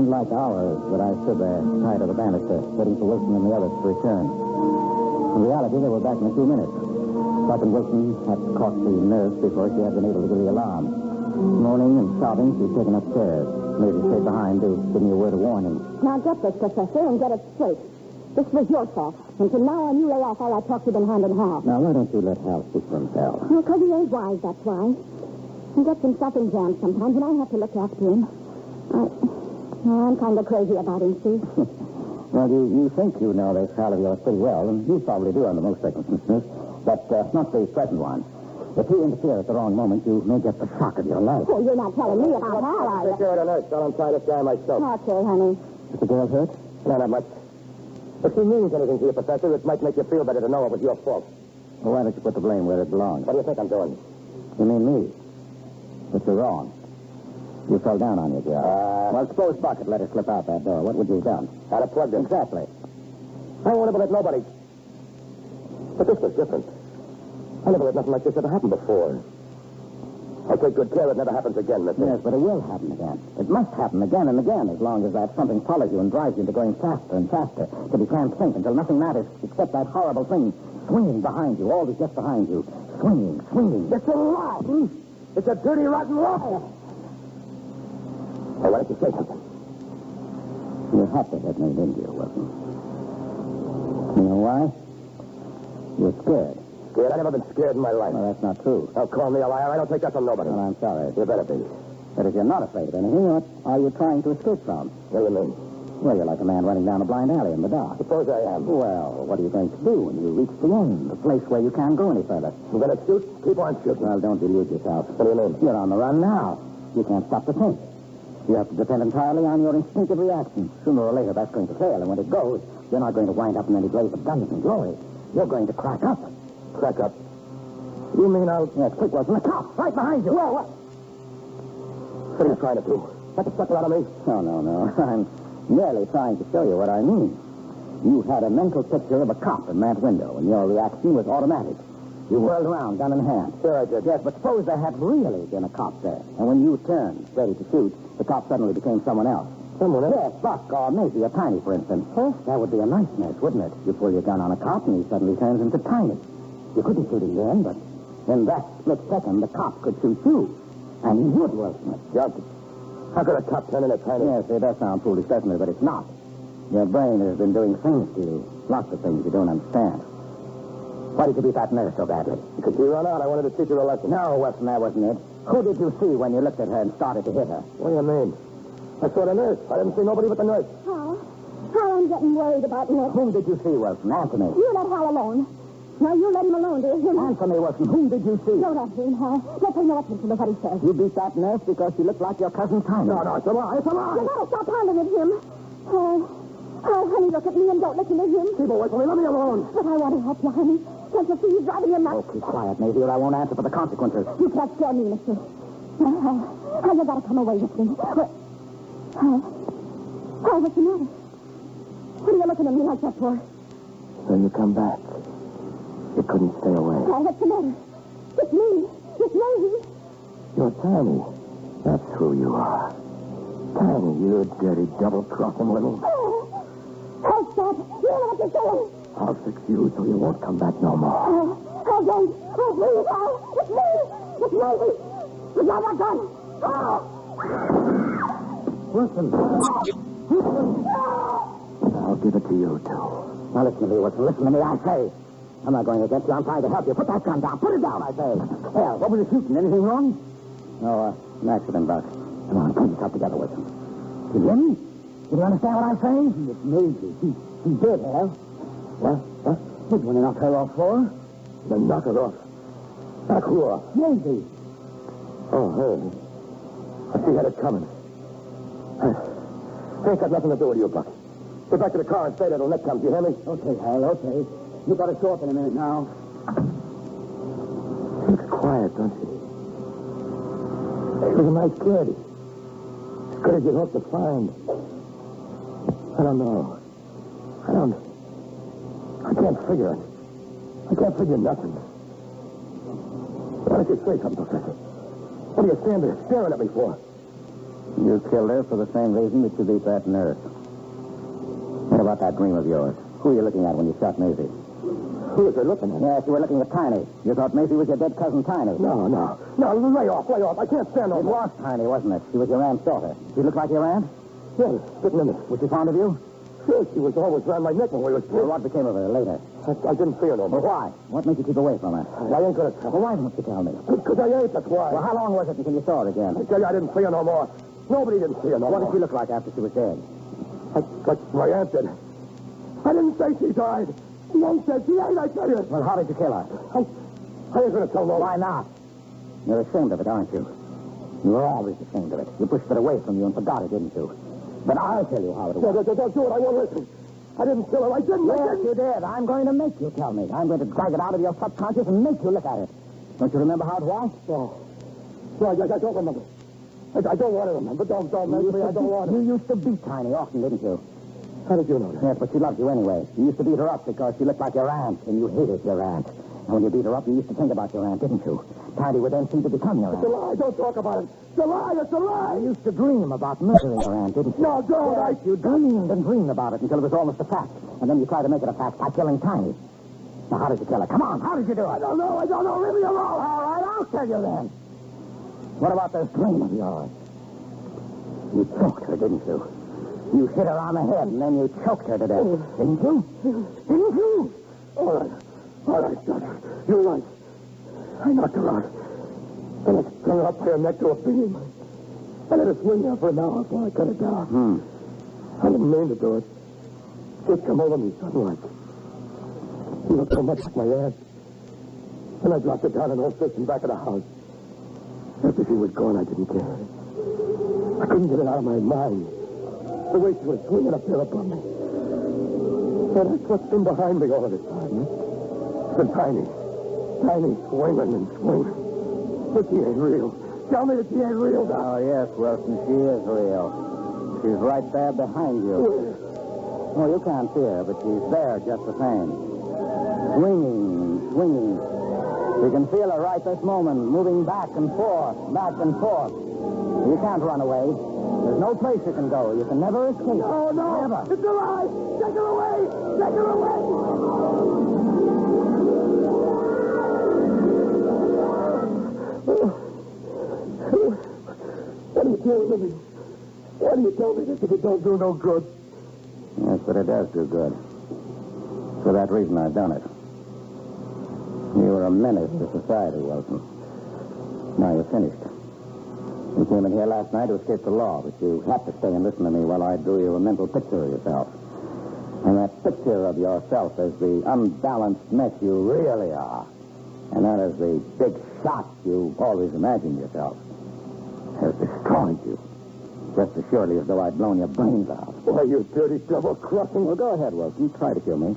Like hours that I stood there, tied to the banister, waiting for Wilson and the others to return. In reality, they were back in a few minutes. Buck and Wilson had caught the nurse before she had been able to give the alarm. Moaning and sobbing, she'd taken upstairs. Maybe stayed behind to give me a word of warning. Now get this, Professor, and get it straight. This was your fault. And from now on, you lay off all that talk you've been hand in hand. Now, why don't you let Hal speak for himself? Well, because he ain't wise, that's why. He gets himself in jams sometimes, and I have to look after him. I'm kind of crazy about him, see? Well, you think you know this pal of yours pretty well, and you probably do under most circumstances, but not the present one. If you interfere at the wrong moment, you may get the shock of your life. Oh, you're not telling me about Hal, are you? Take care of the nurse. I'll untie this guy myself. Okay, honey. Is the girl hurt? No, not much. If she means anything to you, Professor, it might make you feel better to know it was your fault. Well, why don't you put the blame where it belongs? What do you think I'm doing? You mean me? But you're wrong. You fell down on your job. Well, suppose Buck had let her slip out that door. What would you have done? I'd have plugged him. Exactly. I won't ever let nobody. But this was different. I never let nothing like this ever happen before. I'll take good care it never happens again, mister. Yes, but it will happen again. It must happen again and again as long as that something follows you and drives you into going faster and faster till you can't think, until nothing matters except that horrible thing swinging behind you, always just behind you. Swinging, swinging. It's a lie. It's a dirty, rotten lie. Hey, why don't you say something? You had to hit me, didn't you, Wilson? You know why? You're scared. Scared? I've never been scared in my life. Well, that's not true. Don't call me a liar. I don't take that from nobody. Well, I'm sorry. You better be. But if you're not afraid of anything, what are you trying to escape from? What do you mean? Well, you're like a man running down a blind alley in the dark. Suppose I am. Well, what are you going to do when you reach the end, the place where you can't go any further? I'm going to shoot? Keep on shooting. Well, don't delude yourself. What do you mean? You're on the run now. You can't stop to think. You have to depend entirely on your instinctive reaction. Sooner or later, that's going to fail, and when it goes, you're not going to wind up in any blaze of guns and glory. You're going to crack up. Crack up? You mean I'll... Yes, quick, Wilson. The cop, right behind you. Well, what? What are you trying to do? Get the sucker out of me? No. I'm merely trying to show you what I mean. You had a mental picture of a cop in that window, and your reaction was automatic. You whirled around, gun in hand. Sure I did. Yes, but suppose there had really been a cop there, and when you turned, ready to shoot, the cop suddenly became someone else. Someone else? Yes, Buck or Maisie or Tiny, for instance. Huh? That would be a nice mess, wouldn't it? You pull your gun on a cop and he suddenly turns into Tiny. You couldn't shoot him then, but in that split second, the cop could shoot you. And he would, Wilson. Johnson, how could a cop turn into Tiny? Yes, it does sound foolish, doesn't it? But it's not. Your brain has been doing things to you. Lots of things you don't understand. Why did you beat that nurse so badly? Because she run out. I wanted to teach her a lesson. No, Wilson, that wasn't it. Who did you see when you looked at her and started to hit her? What do you mean? I saw the nurse. I didn't see nobody but the nurse. Hal, I'm getting worried about Nick. Whom did you see, Wilson? Answer me. You let Hal alone. Now, you let him alone, dear. Answer me, Wilson. Whom did you see? Don't answer him, Hal. Don't pay no attention to what he says. You beat that nurse because she looked like your cousin Tiny. No, it's a lie. It's a lie. You gotta stop hounding at him. Oh, honey, look at me and don't listen to him. Keep away from me. Let me alone. But I want to help you, honey. Can't you see he's driving you nuts? Oh, keep quiet, Maisie, or I won't answer for the consequences. You can't scare me, mister. Hal, you gotta come away with me. Hal, what's the matter? What are you looking at me like that for? When you come back, you couldn't stay away. Hal, what's the matter? It's me. It's Maisie. You're Tiny. That's who you are. Tiny, you dirty double-crossing little... Hal, stop. You know what you're saying. I'll fix you so you won't come back no more. Hal, don't. Oh, please, Hal. It's me. It's Maisie. With my gun. Wilson. I'll give it to you, too. Now, listen to me, Wilson. Listen to me, I say. I'm not going against you. I'm trying to help you. Put that gun down. Put it down, I say. Here, what was you shooting? Anything wrong? No, an accident, Buck. Come on, pull yourself together, Wilson. You hear me? You understand what I'm saying? It's Maisie. She's dead, Hal. What? Did you want to knock her off for? Then knock her off. Knock who off? Maisie. Oh, her. She had it coming. Ain't got nothing to do with you, Buck. Get back to the car and stay there till Nick comes. You hear me? Okay, Hal, okay. You better show up in a minute now. She looks quiet, don't she? She was a nice kid. As good as you'd hope to find. I don't know. I can't figure it. I can't figure nothing. Why don't you say something, Professor? What are you standing there staring at me for? You killed her for the same reason that you beat that nurse. What about that dream of yours? Who were you looking at when you shot Maisie? Who was I looking at? Yes, you were looking at Tiny. You thought Maisie was your dead cousin Tiny. No, lay off. I can't stand no It more. was Tiny, wasn't it? She was your aunt's daughter. She looked like your aunt? Yes, sitting in it. Was she fond of you? Sure, she was always around my neck when we were Well, kids. what became of her later? I didn't see her no Well, more. why? What made you keep away from her? I ain't gonna tell. Well, why didn't you tell me? Because I ain't, that's why. Well, how long was it until you saw her again? I tell you, I didn't see her no more. Nobody didn't see her no What more. did she look like after she was dead? Like my aunt did. I didn't say she died. She ain't dead. She ain't, I tell you. Well, how did you kill her? I ain't gonna tell no. Why not? You're ashamed of it, aren't you? You were always ashamed of it. You pushed it away from you and forgot it, didn't you? But I'll tell you how it was. Don't do it. I won't listen. I didn't kill her. I didn't. Yes, you did. I'm going to make you tell me. I'm going to drag it out of your subconscious and make you look at it. Don't you remember how it was? No, I don't remember. I don't want to remember. Don't make me. I don't want to. You used to beat Tiny often, didn't you? How did you know that? Yes, but she loved you anyway. You used to beat her up because she looked like your aunt, and you hated your aunt. And when you beat her up, you used to think about your aunt, didn't you? Tiny would then seem to become your It's a aunt. lie. Don't talk about it. It's a lie. It's a lie. You used to dream about murdering your aunt, didn't you? No, don't. Yes, you dreamed and dreamed about it until it was almost a fact. And then you tried to make it a fact by killing Tiny. Now, how did you kill her? Come on, how did you do it? I don't know. Leave me alone. All right, I'll tell you then. What about this dream of yours? You choked her, didn't you? You hit her on the head, and then you choked her to death. Didn't you? Didn't you? All right, Doctor. You're right. I knocked her out. Then I strung her up by her neck to a beam. I let her swing there for an hour before I cut it down. I didn't mean to do it. Just come over me suddenly. She looked so much like my aunt. Then I dropped her down in her fist in back of the house. After she was gone, I didn't care. I couldn't get it out of my mind. The way she was swinging up there above me. So that's what's been behind me all this time. It's been Tiny swinging and swinging. But she ain't real. Tell me that she ain't real, Doc. Oh, yes, Wilson, she is real. She's right there behind you. Oh, you can't see her, but she's there just the same. Swinging. You can feel her right this moment, moving back and forth. You can't run away. There's no place you can go. You can never escape. No, no. Never. It's alive. Take her away. Take her away. What do you do with me? Why do you tell me this if it don't do no good? Yes, but it does do good. For that reason, I've done it. You were a menace to society, Wilson. Now you're finished. You came in here last night to escape the law, but you have to stay and listen to me while I drew you a mental picture of yourself. And that picture of yourself is the unbalanced mess you really are. And that is the big shot you've always imagined yourself. Has destroyed you. Just as surely as though I'd blown your brains out. Why, you dirty double-crossing. Well, go ahead, Wilson. Try to kill me.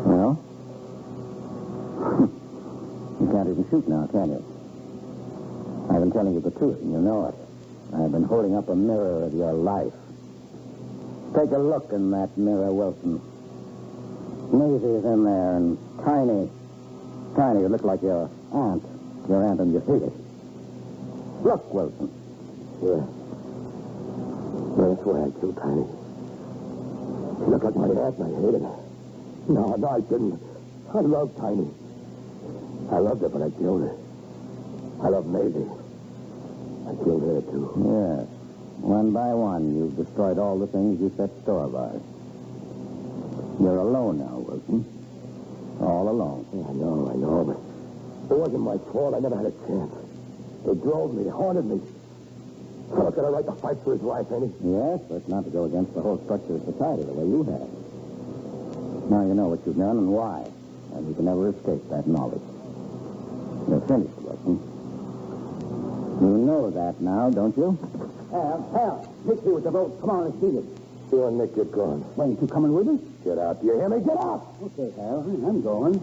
Well? You can't even shoot now, can you? I've been telling you the truth, and you know it. I've been holding up a mirror of your life. Take a look in that mirror, Wilson. Maisie is in there, and Tiny. Tiny, you look like your aunt. Your aunt, and you hate it. Look, Wilson. Yeah. Yeah, that's why I killed Tiny. She looked like my aunt, and I hated her. No, I didn't. I loved Tiny. I loved her, but I killed her. I love Maisie. I killed her, too. Yes. One by one, you've destroyed all the things you set store by. You're alone now, Wilson. All alone. Yeah, I know, but it wasn't my fault. I never had a chance. They drove me, haunted me. Fella's got a right to fight for his life, ain't he? Yes, but not to go against the whole structure of society the way you have. Now you know what you've done and why, and you can never escape that knowledge. You're finished, Wilson. You know that now, don't you? Hal, Nick here with the boat. Come on, let's see it. You and Nick, get going. Why, ain't you coming with us? Get out. Do you hear me? Get out! Okay, Hal, I'm going.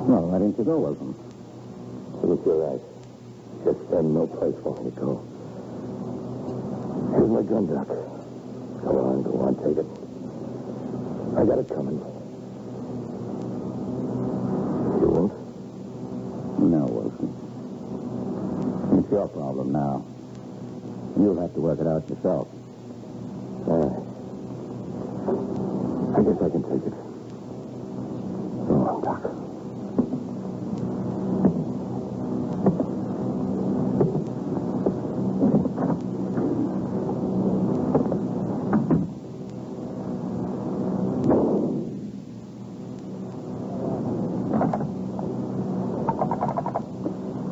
Well, why didn't you go, Wilson? It was your right. Just then, no place for me to go. Here's my gun, Doc. Go on, take it. I got it coming. You won't? No, Wilson. It's your problem now. You'll have to work it out yourself. I guess I can take it. Go on, Doc.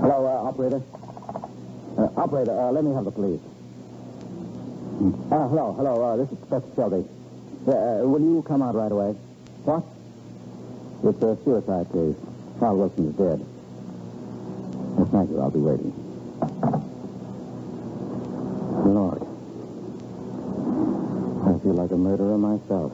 Hello, operator. Operator, let me have the police. Hello, this is Professor Shelby. Will you come out right away? What? It's a suicide case. Carl Wilson is dead. Yes, thank you. I'll be waiting. Lord. I feel like a murderer myself.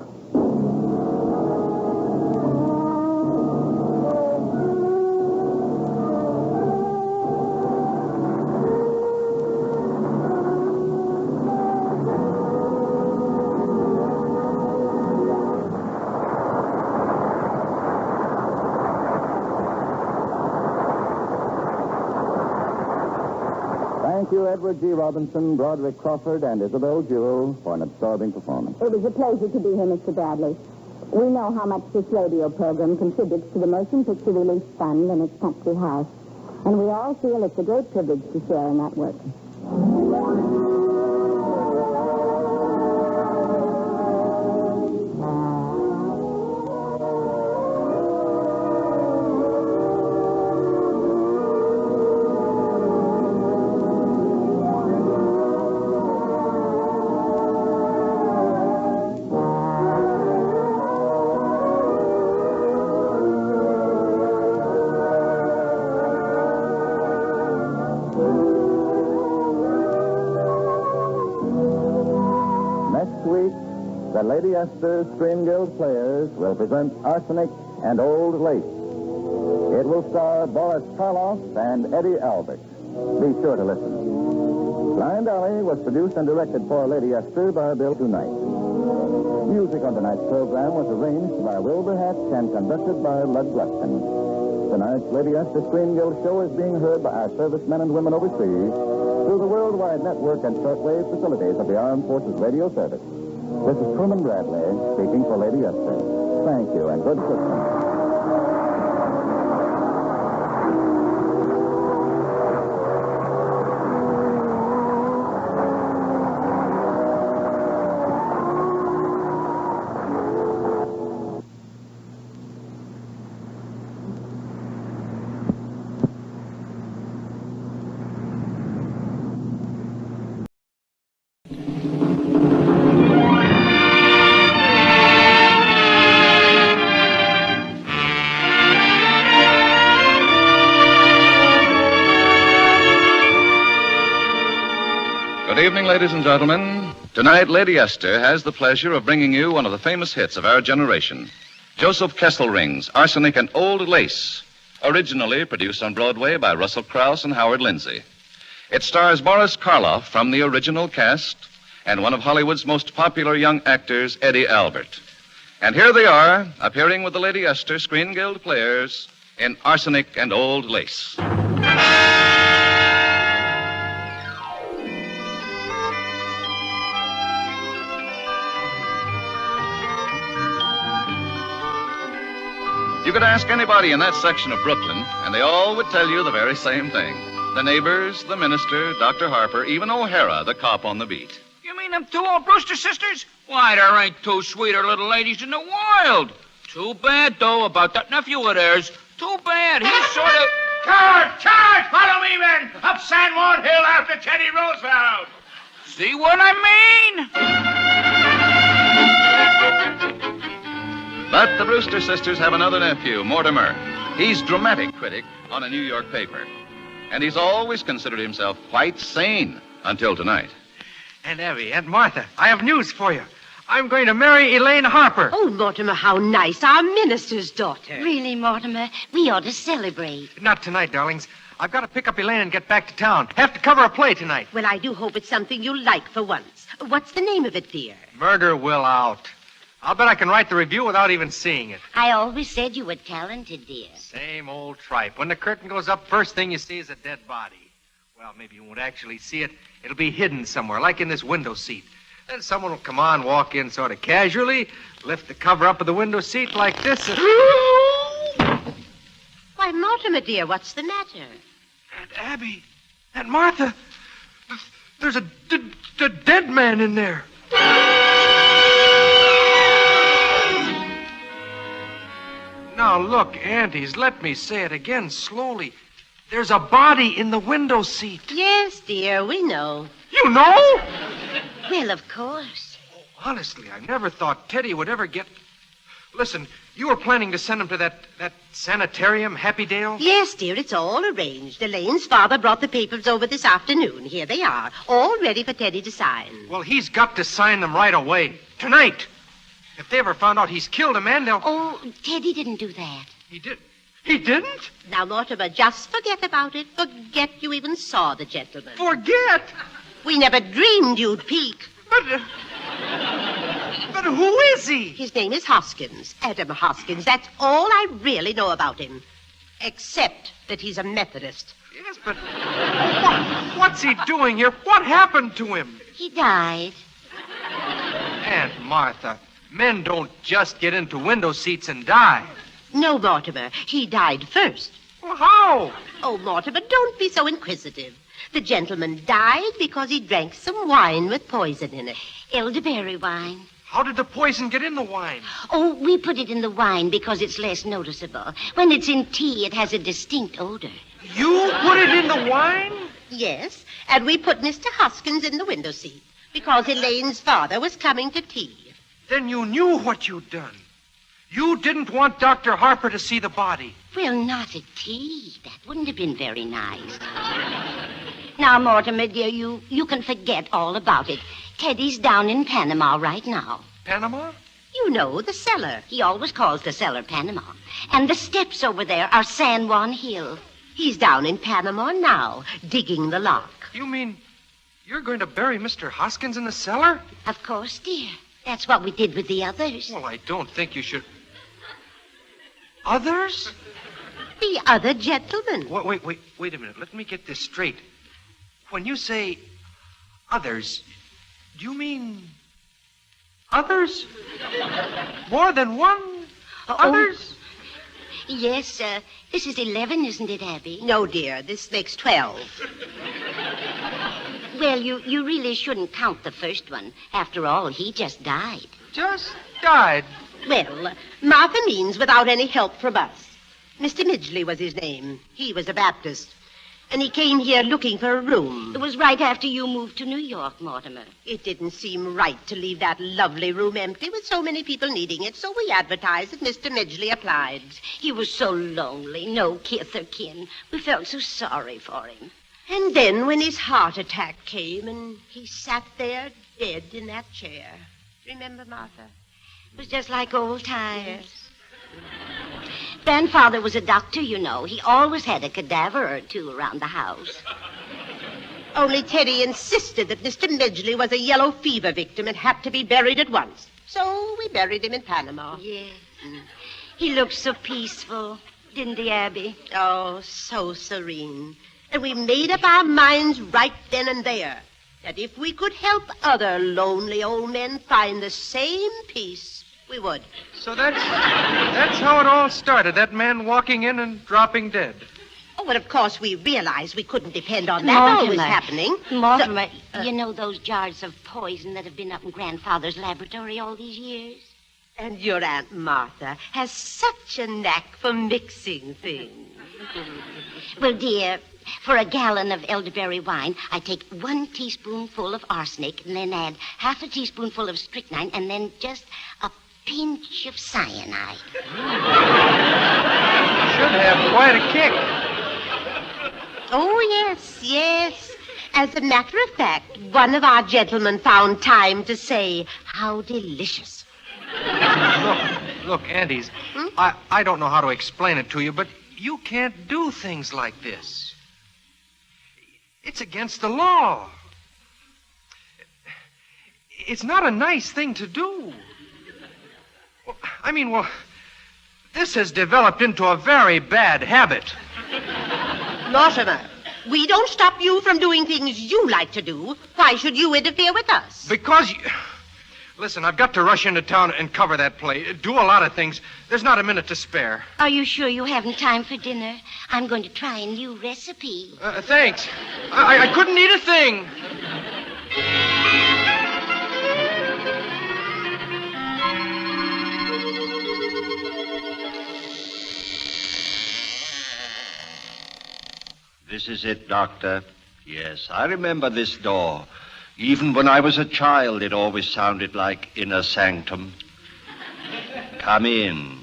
Thank you, Edward G. Robinson, Broderick Crawford, and Isabel Jewell for an absorbing performance. It was a pleasure to be here, Mr. Bradley. We know how much this radio program contributes to the Motion Picture Relief Fund and its country house. And we all feel it's a great privilege to share in that work. Next week, the Lady Esther Screen Guild Players will present Arsenic and Old Lace. It will star Boris Karloff and Eddie Albert. Be sure to listen. Blind Alley was produced and directed for Lady Esther by Bill Tonight. Music on tonight's program was arranged by Wilbur Hatch and conducted by Lud Gluskin. Tonight's Lady Esther Screen Guild show is being heard by our servicemen and women overseas through the worldwide network and shortwave facilities of the Armed Forces Radio Service. This is Truman Bradley speaking for Lady Esther. Thank you and good Christmas. Good evening, ladies and gentlemen. Tonight, Lady Esther has the pleasure of bringing you one of the famous hits of our generation, Joseph Kesselring's Arsenic and Old Lace, originally produced on Broadway by Russell Crouse and Howard Lindsay. It stars Boris Karloff from the original cast and one of Hollywood's most popular young actors, Eddie Albert. And here they are, appearing with the Lady Esther Screen Guild Players in Arsenic and Old Lace. You could ask anybody in that section of Brooklyn, and they all would tell you the very same thing. The neighbors, the minister, Dr. Harper, even O'Hara, the cop on the beat. You mean them two old Brewster sisters? Why, there ain't two sweeter little ladies in the world. Too bad, though, about that nephew of theirs. Too bad. He's sort of... Charge! Charge! Follow me, men! Up San Juan Hill after Teddy Roosevelt! See what I mean? But the Brewster sisters have another nephew, Mortimer. He's dramatic critic on a New York paper. And he's always considered himself quite sane until tonight. Aunt Abby, Aunt Martha, I have news for you. I'm going to marry Elaine Harper. Oh, Mortimer, how nice. Our minister's daughter. Really, Mortimer, we ought to celebrate. Not tonight, darlings. I've got to pick up Elaine and get back to town. Have to cover a play tonight. Well, I do hope it's something you like for once. What's the name of it, dear? Murder Will Out. I'll bet I can write the review without even seeing it. I always said you were talented, dear. Same old tripe. When the curtain goes up, first thing you see is a dead body. Well, maybe you won't actually see it. It'll be hidden somewhere, like in this window seat. Then someone will come on, walk in sort of casually, lift the cover up of the window seat like this, and... Why, Mortimer, dear, what's the matter? Aunt Abby, Aunt Martha, there's a dead man in there. Now, look, aunties, let me say it again slowly. There's a body in the window seat. Yes, dear, we know. You know? Well, of course. Honestly, I never thought Teddy would ever get... Listen, you were planning to send him to that sanitarium, Happydale? Yes, dear, it's all arranged. Elaine's father brought the papers over this afternoon. Here they are, all ready for Teddy to sign. Well, he's got to sign them right away. Tonight. If they ever found out he's killed a man, they'll... Oh, Teddy didn't do that. He did? He didn't? Now, Mortimer, just forget about it. Forget you even saw the gentleman. Forget? We never dreamed you'd peek. But who is he? His name is Hoskins. Adam Hoskins. That's all I really know about him. Except that he's a Methodist. Yes, but what's he doing here? What happened to him? He died. Aunt Martha, men don't just get into window seats and die. No, Mortimer. He died first. Well, how? Oh, Mortimer, don't be so inquisitive. The gentleman died because he drank some wine with poison in it. Elderberry wine. How did the poison get in the wine? Oh, we put it in the wine because it's less noticeable. When it's in tea, it has a distinct odor. You put it in the wine? Yes, and we put Mr. Hoskins in the window seat because Elaine's father was coming to tea. Then you knew what you'd done. You didn't want Dr. Harper to see the body. Well, not at tea. That wouldn't have been very nice. Now, Mortimer, dear, you can forget all about it. Teddy's down in Panama right now. Panama? You know, the cellar. He always calls the cellar Panama. And the steps over there are San Juan Hill. He's down in Panama now, digging the lock. You mean you're going to bury Mr. Hoskins in the cellar? Of course, dear. That's what we did with the others. Well, I don't think you should... Others? The other gentleman. Wait a minute. Let me get this straight. When you say others, do you mean others? More than one? Others? Yes, this is 11, isn't it, Abby? No, dear, this makes 12. Well, you really shouldn't count the first one. After all, he just died. Just died? Well, Martha means without any help from us. Mr. Midgley was his name. He was a Baptist. And he came here looking for a room. It was right after you moved to New York, Mortimer. It didn't seem right to leave that lovely room empty with so many people needing it, so we advertised that Mr. Midgley applied. He was so lonely, no kith or kin. We felt so sorry for him. And then when his heart attack came and he sat there dead in that chair. Remember, Martha? It was just like old times. Yes. Grandfather was a doctor, you know. He always had a cadaver or two around the house. Only Teddy insisted that Mr. Midgley was a yellow fever victim and had to be buried at once. So we buried him in Panama. Yes. He looked so peaceful, didn't he, Abby? Oh, so serene. And we made up our minds right then and there that if we could help other lonely old men find the same peace, we would. So that's how it all started, that man walking in and dropping dead. Oh, well, of course, we realized we couldn't depend on that always happening. Mortimer, you know those jars of poison that have been up in Grandfather's laboratory all these years? And your Aunt Martha has such a knack for mixing things. Well, dear, for a gallon of elderberry wine, I take 1 teaspoonful of arsenic and then add half a teaspoonful of strychnine and then just a pinch of cyanide. Should have quite a kick. Oh, yes. As a matter of fact, one of our gentlemen found time to say, how delicious. Look, Andes, I don't know how to explain it to you, but you can't do things like this. It's against the law. It's not a nice thing to do. Well, this has developed into a very bad habit. Mortimer, we don't stop you from doing things you like to do. Why should you interfere with us? Because Listen, I've got to rush into town and cover that play. Do a lot of things. There's not a minute to spare. Are you sure you haven't time for dinner? I'm going to try a new recipe. Thanks. I couldn't eat a thing. This is it, Doctor. Yes, I remember this door. Even when I was a child, it always sounded like inner sanctum. Come in.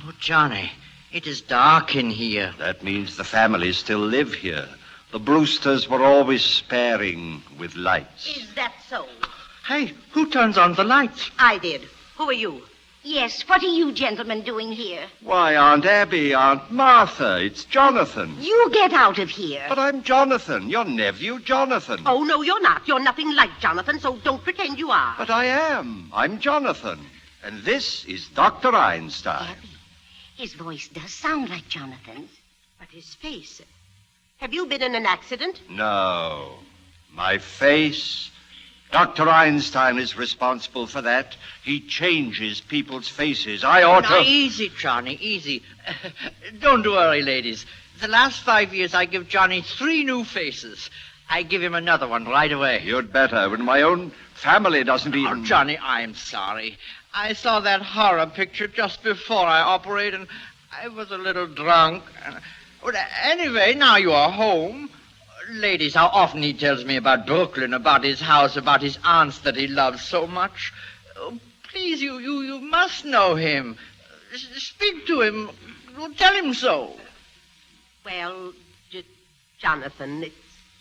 Oh, Johnny, it is dark in here. That means the family still live here. The Brewsters were always sparing with lights. Is that so? Hey, who turns on the lights? I did. Who are you? Yes, what are you gentlemen doing here? Why, Aunt Abby, Aunt Martha, it's Jonathan. You get out of here. But I'm Jonathan, your nephew, Jonathan. Oh, no, you're not. You're nothing like Jonathan, so don't pretend you are. But I am. I'm Jonathan. And this is Dr. Einstein. Abby, his voice does sound like Jonathan's. But his face... Have you been in an accident? No. My face... Dr. Einstein is responsible for that. He changes people's faces. I ought to... Now, easy, Johnny, easy. Don't worry, ladies. The last 5 years, I give Johnny 3 new faces. I give him another one right away. You'd better, when my own family doesn't even... Oh, Johnny, I'm sorry. I saw that horror picture just before I operated, and I was a little drunk. But anyway, now you are home. Ladies, how often he tells me about Brooklyn, about his house, about his aunts that he loves so much. Oh, please, you must know him. Speak to him. Tell him so. Well, Jonathan, it's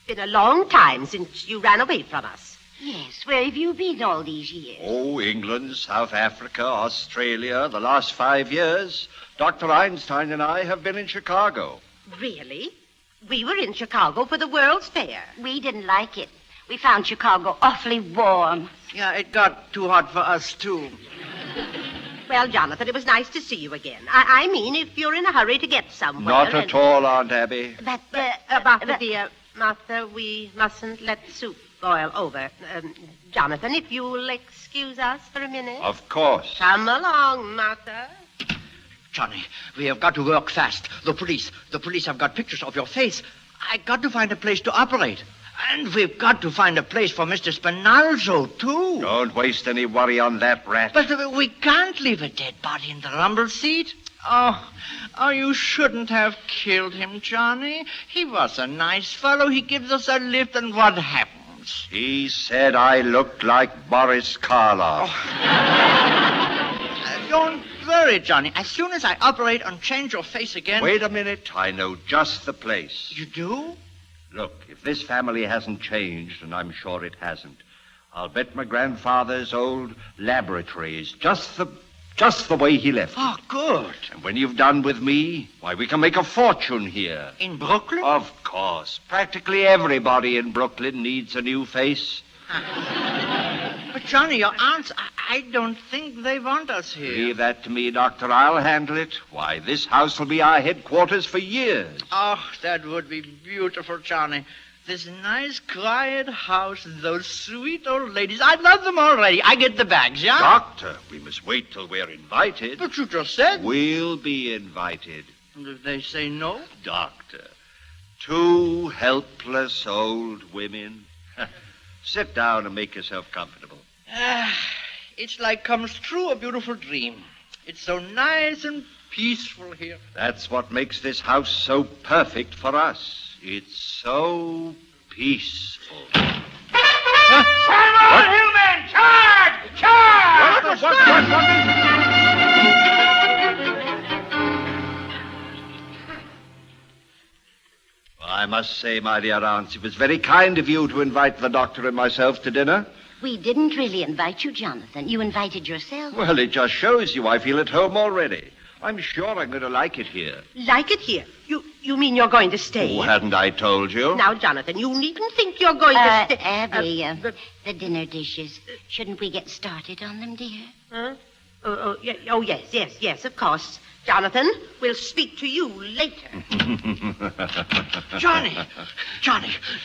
been a long time since you ran away from us. Yes, where have you been all these years? Oh, England, South Africa, Australia, the last 5 years. Dr. Einstein and I have been in Chicago. Really? We were in Chicago for the World's Fair. We didn't like it. We found Chicago awfully warm. Yeah, it got too hot for us, too. Well, Jonathan, it was nice to see you again. I mean, if you're in a hurry to get somewhere... Not at all, Aunt Abby. But, Martha, dear, Martha, we mustn't let soup boil over. Jonathan, if you'll excuse us for a minute. Of course. Come along, Martha. Johnny, we have got to work fast. The police have got pictures of your face. I got to find a place to operate. And we've got to find a place for Mr. Spinalzo, too. Don't waste any worry on that rat. But we can't leave a dead body in the rumble seat. Oh, you shouldn't have killed him, Johnny. He was a nice fellow. He gives us a lift, and what happens? He said I looked like Boris Karloff. Don't worry, Johnny. As soon as I operate and change your face again... Wait a minute. I know just the place. You do? Look, if this family hasn't changed, and I'm sure it hasn't, I'll bet my grandfather's old laboratory is just the way he left it. Oh, good. And when you've done with me, why, we can make a fortune here. In Brooklyn? Of course. Practically everybody in Brooklyn needs a new face. But, Johnny, your aunts, I don't think they want us here. Leave that to me, Doctor. I'll handle it. Why, this house will be our headquarters for years. Oh, that would be beautiful, Johnny. This nice, quiet house, those sweet old ladies. I love them already. I get the bags, yeah? Doctor, we must wait till we're invited. But you just said... We'll be invited. And if they say no? Doctor, two helpless old women. Sit down and make yourself comfortable. It's like comes true, a beautiful dream. It's so nice and peaceful here. That's what makes this house so perfect for us. It's so peaceful. Simon Hillman, charge! Charge! I must say, my dear aunts, it was very kind of you to invite the doctor and myself to dinner. We didn't really invite you, Jonathan. You invited yourself. Well, it just shows you I feel at home already. I'm sure I'm going to like it here. Like it here? You mean you're going to stay? Oh, hadn't I told you? Now, Jonathan, you needn't think you're going to stay. Abby, the dinner dishes. Shouldn't we get started on them, dear? Huh? Oh, yes, of course. Jonathan, we'll speak to you later. Johnny,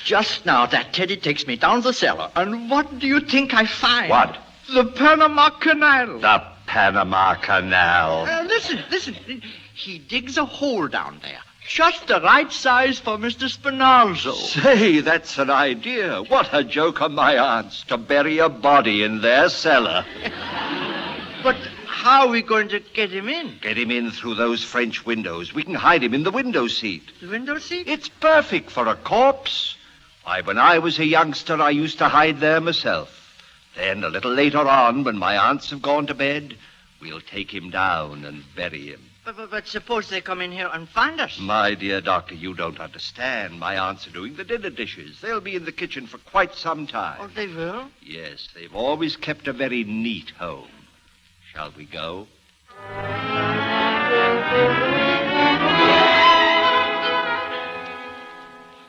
just now that Teddy takes me down the cellar, and what do you think I find? What? The Panama Canal. The Panama Canal. Listen. He digs a hole down there, just the right size for Mr. Spinalzo. Say, that's an idea. What a joke on my aunts to bury a body in their cellar. But how are we going to get him in? Get him in through those French windows. We can hide him in the window seat. The window seat? It's perfect for a corpse. Why, when I was a youngster, I used to hide there myself. Then, a little later on, when my aunts have gone to bed, we'll take him down and bury him. But suppose they come in here and find us. My dear doctor, you don't understand. My aunts are doing the dinner dishes. They'll be in the kitchen for quite some time. Oh, they will? Yes, they've always kept a very neat home. Shall we go?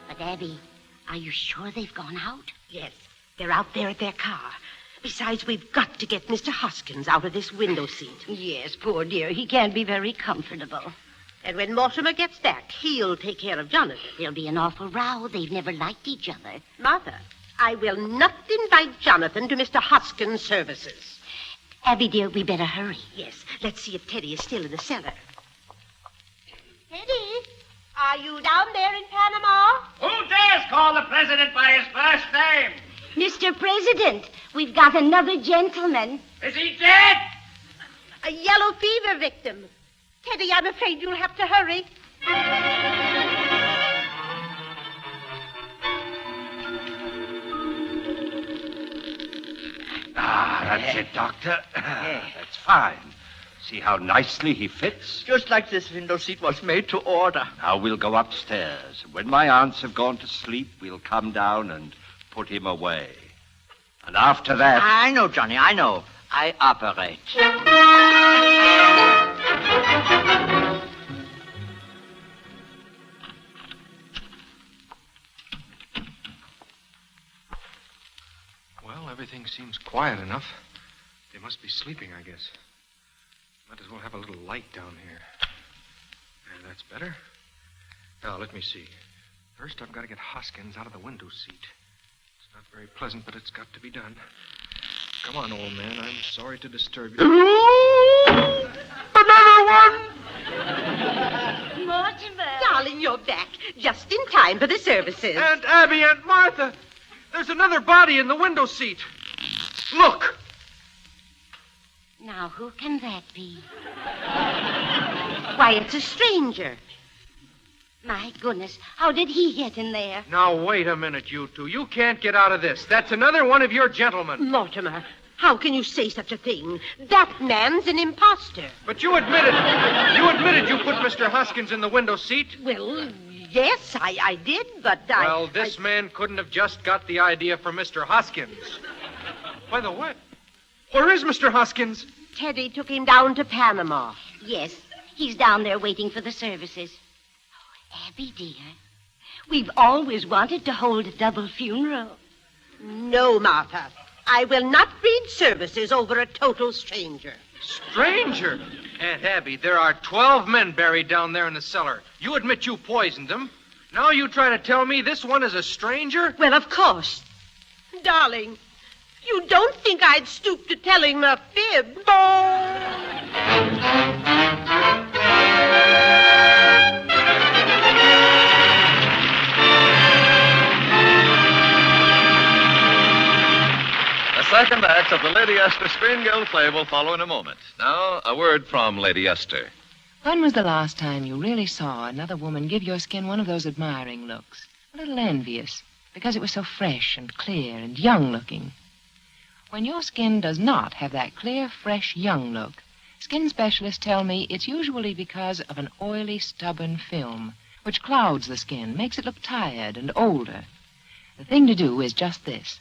But, Abby, are you sure they've gone out? Yes, they're out there at their car. Besides, we've got to get Mr. Hoskins out of this window seat. Yes, poor dear. He can't be very comfortable. And when Mortimer gets back, he'll take care of Jonathan. There'll be an awful row. They've never liked each other. Martha, I will not invite Jonathan to Mr. Hoskins' services. Abby, dear, we better hurry. Yes, let's see if Teddy is still in the cellar. Teddy, are you down there in Panama? Who dares call the president by his first name? Mr. President, we've got another gentleman. Is he dead? A yellow fever victim. Teddy, I'm afraid you'll have to hurry. That's it, Doctor. That's fine. See how nicely he fits? Just like this window seat was made to order. Now we'll go upstairs. When my aunts have gone to sleep, we'll come down and put him away. And after that... I know, Johnny, I know. I operate. Well, everything seems quiet enough. They must be sleeping, I guess. Might as well have a little light down here. There, that's better. Now, let me see. First, I've got to get Hoskins out of the window seat. It's not very pleasant, but it's got to be done. Come on, old man. I'm sorry to disturb you. Another one! Mortimer. Darling, you're back. Just in time for the services. Aunt Abby, Aunt Martha. There's another body in the window seat. Look. Now, who can that be? Why, it's a stranger. My goodness, how did he get in there? Now, wait a minute, you two. You can't get out of this. That's another one of your gentlemen. Mortimer, how can you say such a thing? That man's an imposter. But you admitted you put Mr. Hoskins in the window seat. Well, yes, I did, but Well, this man couldn't have just got the idea from Mr. Hoskins. By the way, where is Mr. Hoskins? Teddy took him down to Panama. Yes, he's down there waiting for the services. Oh, Abby, dear, we've always wanted to hold a double funeral. No, Martha. I will not read services over a total stranger. Stranger? Aunt Abby, there are 12 men buried down there in the cellar. You admit you poisoned them. Now you try to tell me this one is a stranger? Well, of course. Darling, you don't think I'd stoop to telling a fib? The second act of the Lady Esther Screen Guild play will follow in a moment. Now, a word from Lady Esther. When was the last time you really saw another woman give your skin one of those admiring looks? A little envious, because it was so fresh and clear and young-looking. When your skin does not have that clear, fresh, young look, skin specialists tell me it's usually because of an oily, stubborn film, which clouds the skin, makes it look tired and older. The thing to do is just this.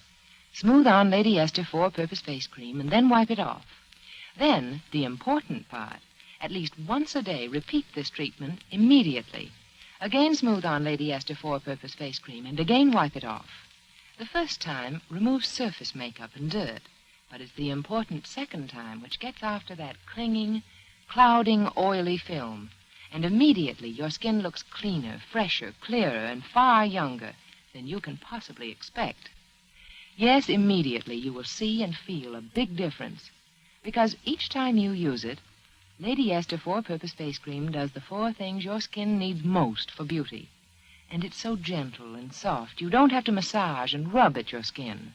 Smooth on Lady Esther four-purpose face cream and then wipe it off. Then, the important part, at least once a day, repeat this treatment immediately. Again smooth on Lady Esther four-purpose face cream and again wipe it off. The first time removes surface makeup and dirt, but it's the important second time which gets after that clinging, clouding, oily film. And immediately your skin looks cleaner, fresher, clearer, and far younger than you can possibly expect. Yes, immediately you will see and feel a big difference, because each time you use it, Lady Esther four-purpose face cream does the 4 things your skin needs most for beauty. And it's so gentle and soft, you don't have to massage and rub at your skin.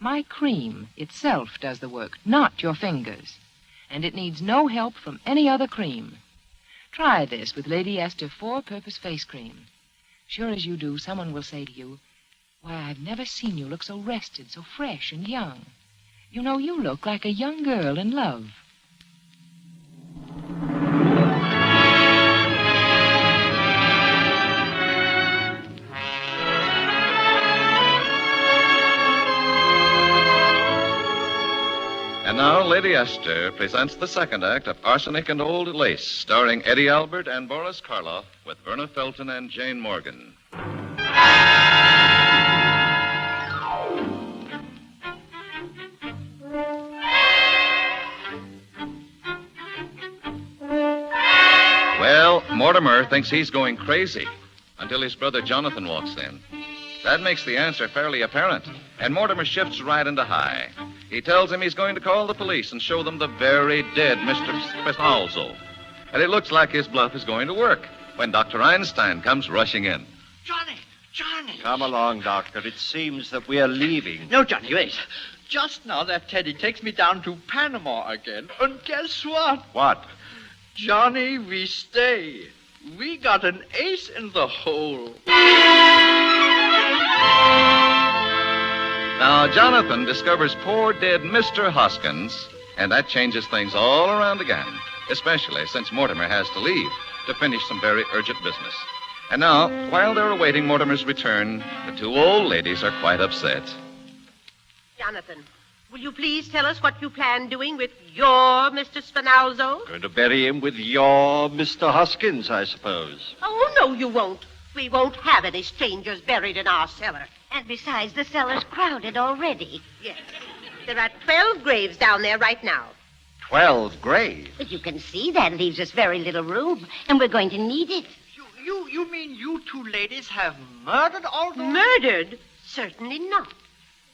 My cream itself does the work, not your fingers. And it needs no help from any other cream. Try this with Lady Esther four-purpose face cream. Sure as you do, someone will say to you, "Why, I've never seen you look so rested, so fresh and young. You know, you look like a young girl in love." And now, Lady Esther presents the second act of Arsenic and Old Lace, starring Eddie Albert and Boris Karloff, with Verna Felton and Jane Morgan. Well, Mortimer thinks he's going crazy until his brother Jonathan walks in. That makes the answer fairly apparent, and Mortimer shifts right into high. He tells him he's going to call the police and show them the very dead Mr. Spinalzo. And it looks like his bluff is going to work when Dr. Einstein comes rushing in. Johnny! Come along, Doctor. It seems that we are leaving. No, Johnny, wait. Just now that Teddy takes me down to Panama again. And guess what? What? Johnny, we stay. We got an ace in the hole. Now, Jonathan discovers poor dead Mr. Hoskins, and that changes things all around again, especially since Mortimer has to leave to finish some very urgent business. And now, while they're awaiting Mortimer's return, the 2 old ladies are quite upset. Jonathan, will you please tell us what you plan doing with your Mr. Spinalzo? Going to bury him with your Mr. Hoskins, I suppose. Oh, no, you won't. We won't have any strangers buried in our cellar. And besides, the cellar's crowded already. Yes. There are 12 graves down there right now. 12 graves? But you can see that leaves us very little room, and we're going to need it. You mean you two ladies have murdered all those? Murdered? Certainly not.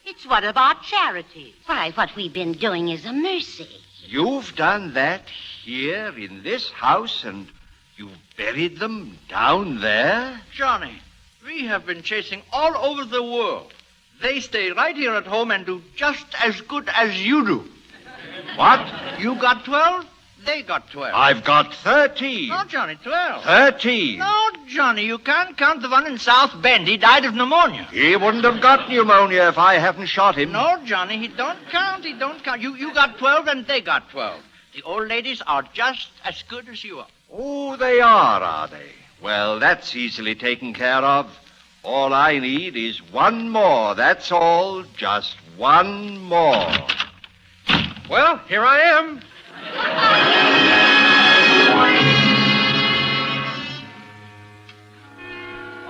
It's one of our charities. Why, what we've been doing is a mercy. You've done that here in this house, and you've buried them down there? Johnny, we have been chasing all over the world. They stay right here at home and do just as good as you do. What? You got 12? They got 12. I've got 13. No, Johnny, 12. 13. No, Johnny, you can't count the one in South Bend. He died of pneumonia. He wouldn't have got pneumonia if I hadn't shot him. No, Johnny, he don't count. He don't count. You got 12 and they got 12. The old ladies are just as good as you are. Oh, they are they? Well, that's easily taken care of. All I need is one more, that's all. Just one more. Well, here I am.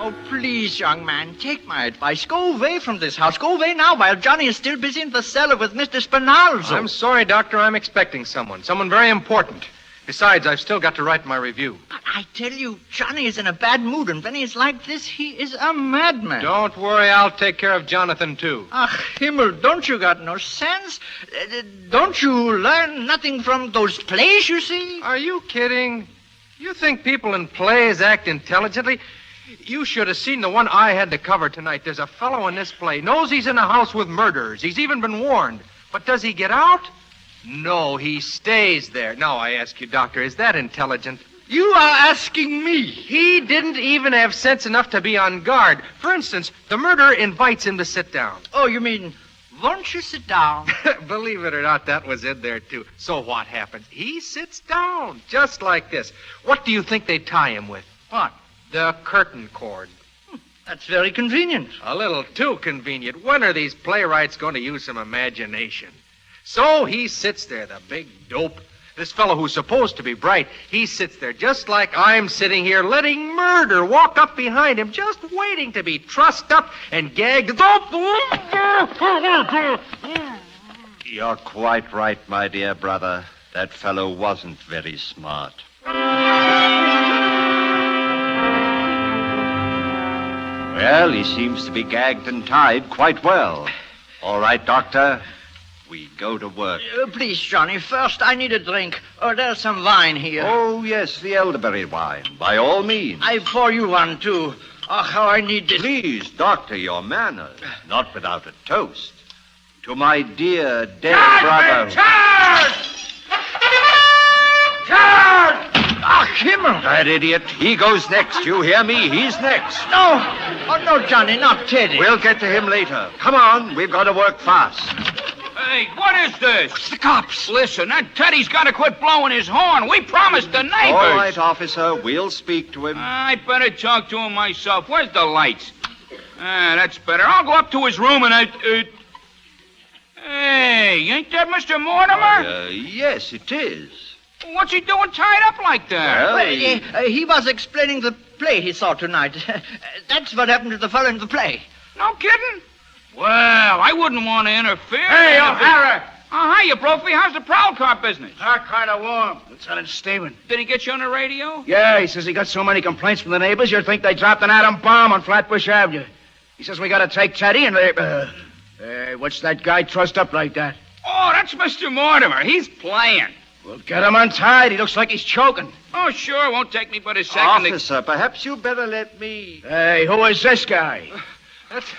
Oh, please, young man, take my advice. Go away from this house. Go away now while Johnny is still busy in the cellar with Mr. Spinalzo. I'm sorry, Doctor. I'm expecting someone very important. Besides, I've still got to write my review. But I tell you, Johnny is in a bad mood, and when he's like this, he is a madman. Don't worry, I'll take care of Jonathan, too. Ach, Himmel, don't you got no sense? Don't you learn nothing from those plays you see? Are you kidding? You think people in plays act intelligently? You should have seen the one I had to cover tonight. There's a fellow in this play, knows he's in a house with murderers. He's even been warned. But does he get out? No, he stays there. Now, I ask you, Doctor, is that intelligent? You are asking me. He didn't even have sense enough to be on guard. For instance, the murderer invites him to sit down. Oh, you mean, won't you sit down? Believe it or not, that was in there, too. So what happens? He sits down, just like this. What do you think they tie him with? What? The curtain cord. That's very convenient. A little too convenient. When are these playwrights going to use some imagination? So he sits there, the big dope. This fellow who's supposed to be bright, he sits there just like I'm sitting here, letting murder walk up behind him, just waiting to be trussed up and gagged. You're quite right, my dear brother. That fellow wasn't very smart. Well, he seems to be gagged and tied quite well. All right, Doctor. We go to work. Please, Johnny, first I need a drink. There's some wine here. Oh, yes, the elderberry wine. By all means. I pour you one, too. Oh, how I need this. Please, Doctor, your manners. Not without a toast. To my dear, dead brother. Charge! Charge! Ah, Himmel! That idiot. He goes next. You hear me? He's next. No. Oh, no, Johnny, not Teddy. We'll get to him later. Come on. We've got to work fast. Hey, what is this? It's the cops. Listen, that Teddy's got to quit blowing his horn. We promised the neighbors. All right, officer. We'll speak to him. I better talk to him myself. Where's the lights? That's better. I'll go up to his room and Hey, ain't that Mr. Mortimer? Yes, it is. What's he doing tied up like that? Well, he was explaining the play he saw tonight. That's what happened to the fellow in the play. No kidding? Well, I wouldn't want to interfere. Hey, O'Hara! Oh, hiya, Brophy. How's the prowl car business? Kind of warm. Lieutenant Steven. Did he get you on the radio? Yeah, he says he got so many complaints from the neighbors, you'd think they dropped an atom bomb on Flatbush Avenue. He says we got to take Teddy and... Hey, what's that guy trussed up like that? Oh, that's Mr. Mortimer. He's playing. Well, get him untied. He looks like he's choking. Oh, sure. Won't take me but a second. Officer, perhaps you better let me... Hey, who is this guy?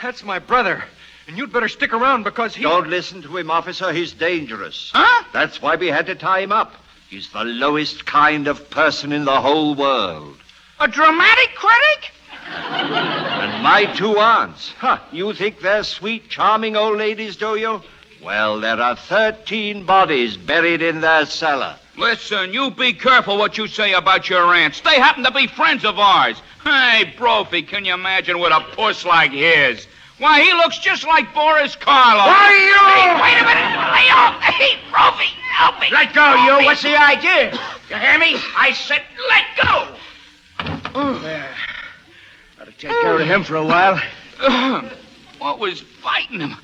That's my brother. And you'd better stick around because he... Don't listen to him, officer. He's dangerous. Huh? That's why we had to tie him up. He's the lowest kind of person in the whole world. A dramatic critic? And my two aunts. You think they're sweet, charming old ladies, do you? Well, there are 13 bodies buried in their cellar. Listen, you be careful what you say about your aunts. They happen to be friends of ours. Hey, Brophy, can you imagine with a puss like his? Why, he looks just like Boris Karloff. Why, you... Hey, wait a minute. Lay off. Hey, Brophy, help me. Let go, you. What's the idea? You hear me? I said let go. There. Gotta take care of him for a while. What was biting him?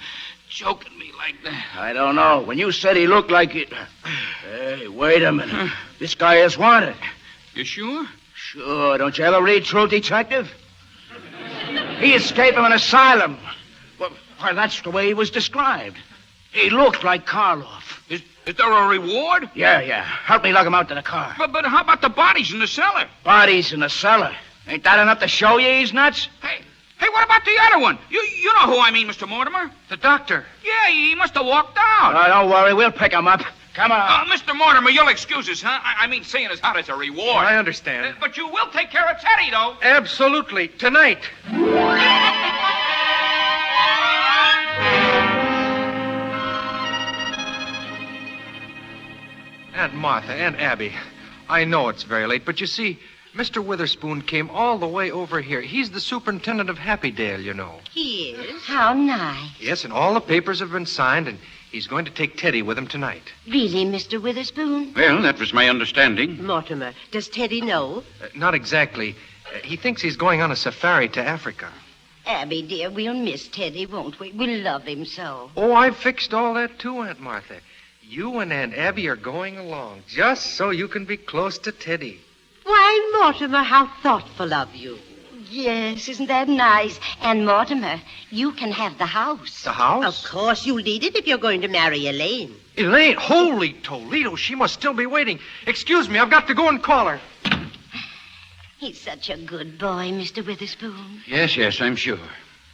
Choking me like that? I don't know. When you said he looked like it... Hey, wait a minute. This guy is wanted. You sure? Sure. Don't you ever read True Detective? He escaped from an asylum. Well, that's the way he was described. He looked like Karloff. Is there a reward? Yeah. Help me lug him out to the car. But how about the bodies in the cellar? Bodies in the cellar? Ain't that enough to show you he's nuts? Hey, what about the other one? You know who I mean, Mr. Mortimer. The doctor. Yeah, he must have walked out. Don't worry. We'll pick him up. Come on. Mr. Mortimer, you'll excuse us, huh? I mean, seeing us out as a reward. I understand. But you will take care of Teddy, though. Absolutely. Tonight. Aunt Martha, Aunt Abby, I know it's very late, but you see, Mr. Witherspoon came all the way over here. He's the superintendent of Happydale, you know. He is? How nice. Yes, and all the papers have been signed, and he's going to take Teddy with him tonight. Really, Mr. Witherspoon? Well, that was my understanding. Mortimer, does Teddy know? Not exactly. He thinks he's going on a safari to Africa. Abby, dear, we'll miss Teddy, won't we? We love him so. Oh, I've fixed all that too, Aunt Martha. You and Aunt Abby are going along just so you can be close to Teddy. Why, Mortimer, how thoughtful of you. Yes, isn't that nice? And Mortimer, you can have the house. The house? Of course, you'll need it if you're going to marry Elaine. Elaine? Holy Toledo, she must still be waiting. Excuse me, I've got to go and call her. He's such a good boy, Mr. Witherspoon. Yes, I'm sure.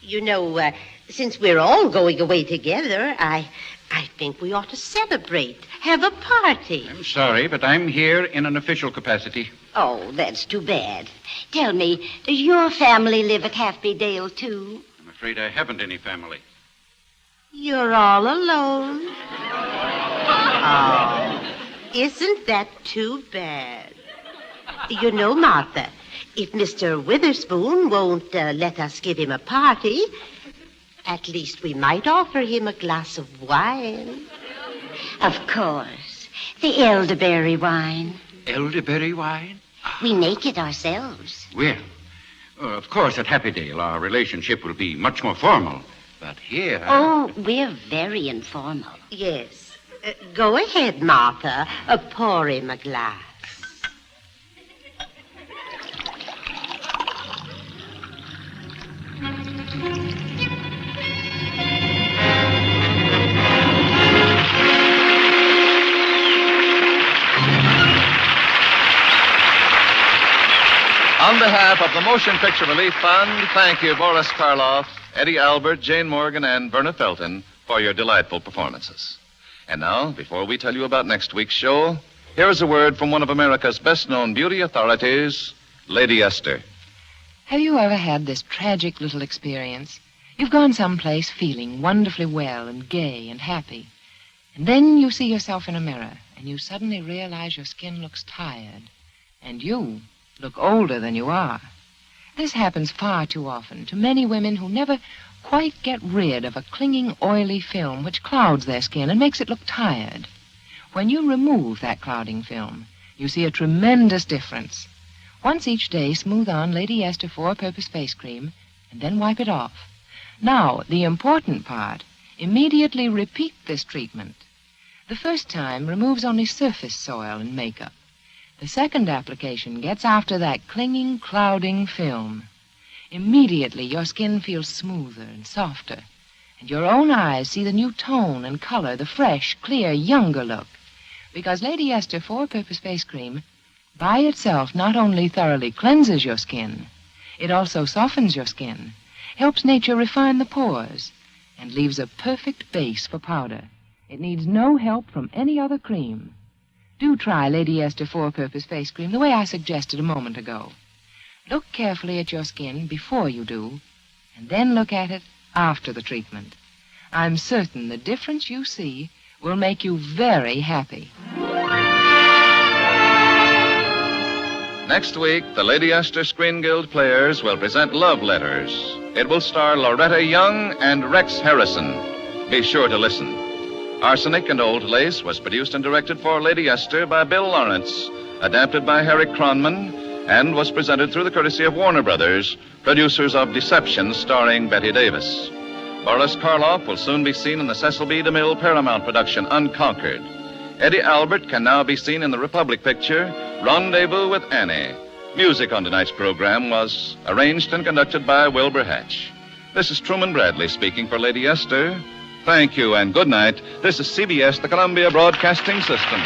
You know, since we're all going away together, I think we ought to celebrate, have a party. I'm sorry, but I'm here in an official capacity. Oh, that's too bad. Tell me, does your family live at Happydale, too? I'm afraid I haven't any family. You're all alone. Oh, isn't that too bad? You know, Martha, if Mr. Witherspoon won't let us give him a party, at least we might offer him a glass of wine. Of course. The elderberry wine. Elderberry wine? We make it ourselves. Well, of course, at Happydale, our relationship will be much more formal. But here... Oh, we're very informal. Yes. Go ahead, Martha. Pour him a glass. On behalf of the Motion Picture Relief Fund, thank you, Boris Karloff, Eddie Albert, Jane Morgan, and Verna Felton for your delightful performances. And now, before we tell you about next week's show, here's a word from one of America's best-known beauty authorities, Lady Esther. Have you ever had this tragic little experience? You've gone someplace feeling wonderfully well and gay and happy. And then you see yourself in a mirror, and you suddenly realize your skin looks tired. And you look older than you are. This happens far too often to many women who never quite get rid of a clinging, oily film which clouds their skin and makes it look tired. When you remove that clouding film, you see a tremendous difference. Once each day, smooth on Lady Esther 4-Purpose Face Cream, and then wipe it off. Now, the important part, immediately repeat this treatment. The first time removes only surface soil and makeup. The second application gets after that clinging, clouding film. Immediately, your skin feels smoother and softer, and your own eyes see the new tone and color, the fresh, clear, younger look. Because Lady Esther 4-Purpose Face Cream, by itself, not only thoroughly cleanses your skin, it also softens your skin, helps nature refine the pores, and leaves a perfect base for powder. It needs no help from any other cream. Do try Lady Esther 4-Purpose Face Cream the way I suggested a moment ago. Look carefully at your skin before you do, and then look at it after the treatment. I'm certain the difference you see will make you very happy. Next week, the Lady Esther Screen Guild Players will present Love Letters. It will star Loretta Young and Rex Harrison. Be sure to listen. Arsenic and Old Lace was produced and directed for Lady Esther by Bill Lawrence, adapted by Harry Cronman, and was presented through the courtesy of Warner Brothers, producers of Deception starring Bette Davis. Boris Karloff will soon be seen in the Cecil B. DeMille Paramount production Unconquered. Eddie Albert can now be seen in the Republic picture Rendezvous with Annie. Music on tonight's program was arranged and conducted by Wilbur Hatch. This is Truman Bradley speaking for Lady Esther. Thank you and good night. This is CBS, the Columbia Broadcasting System.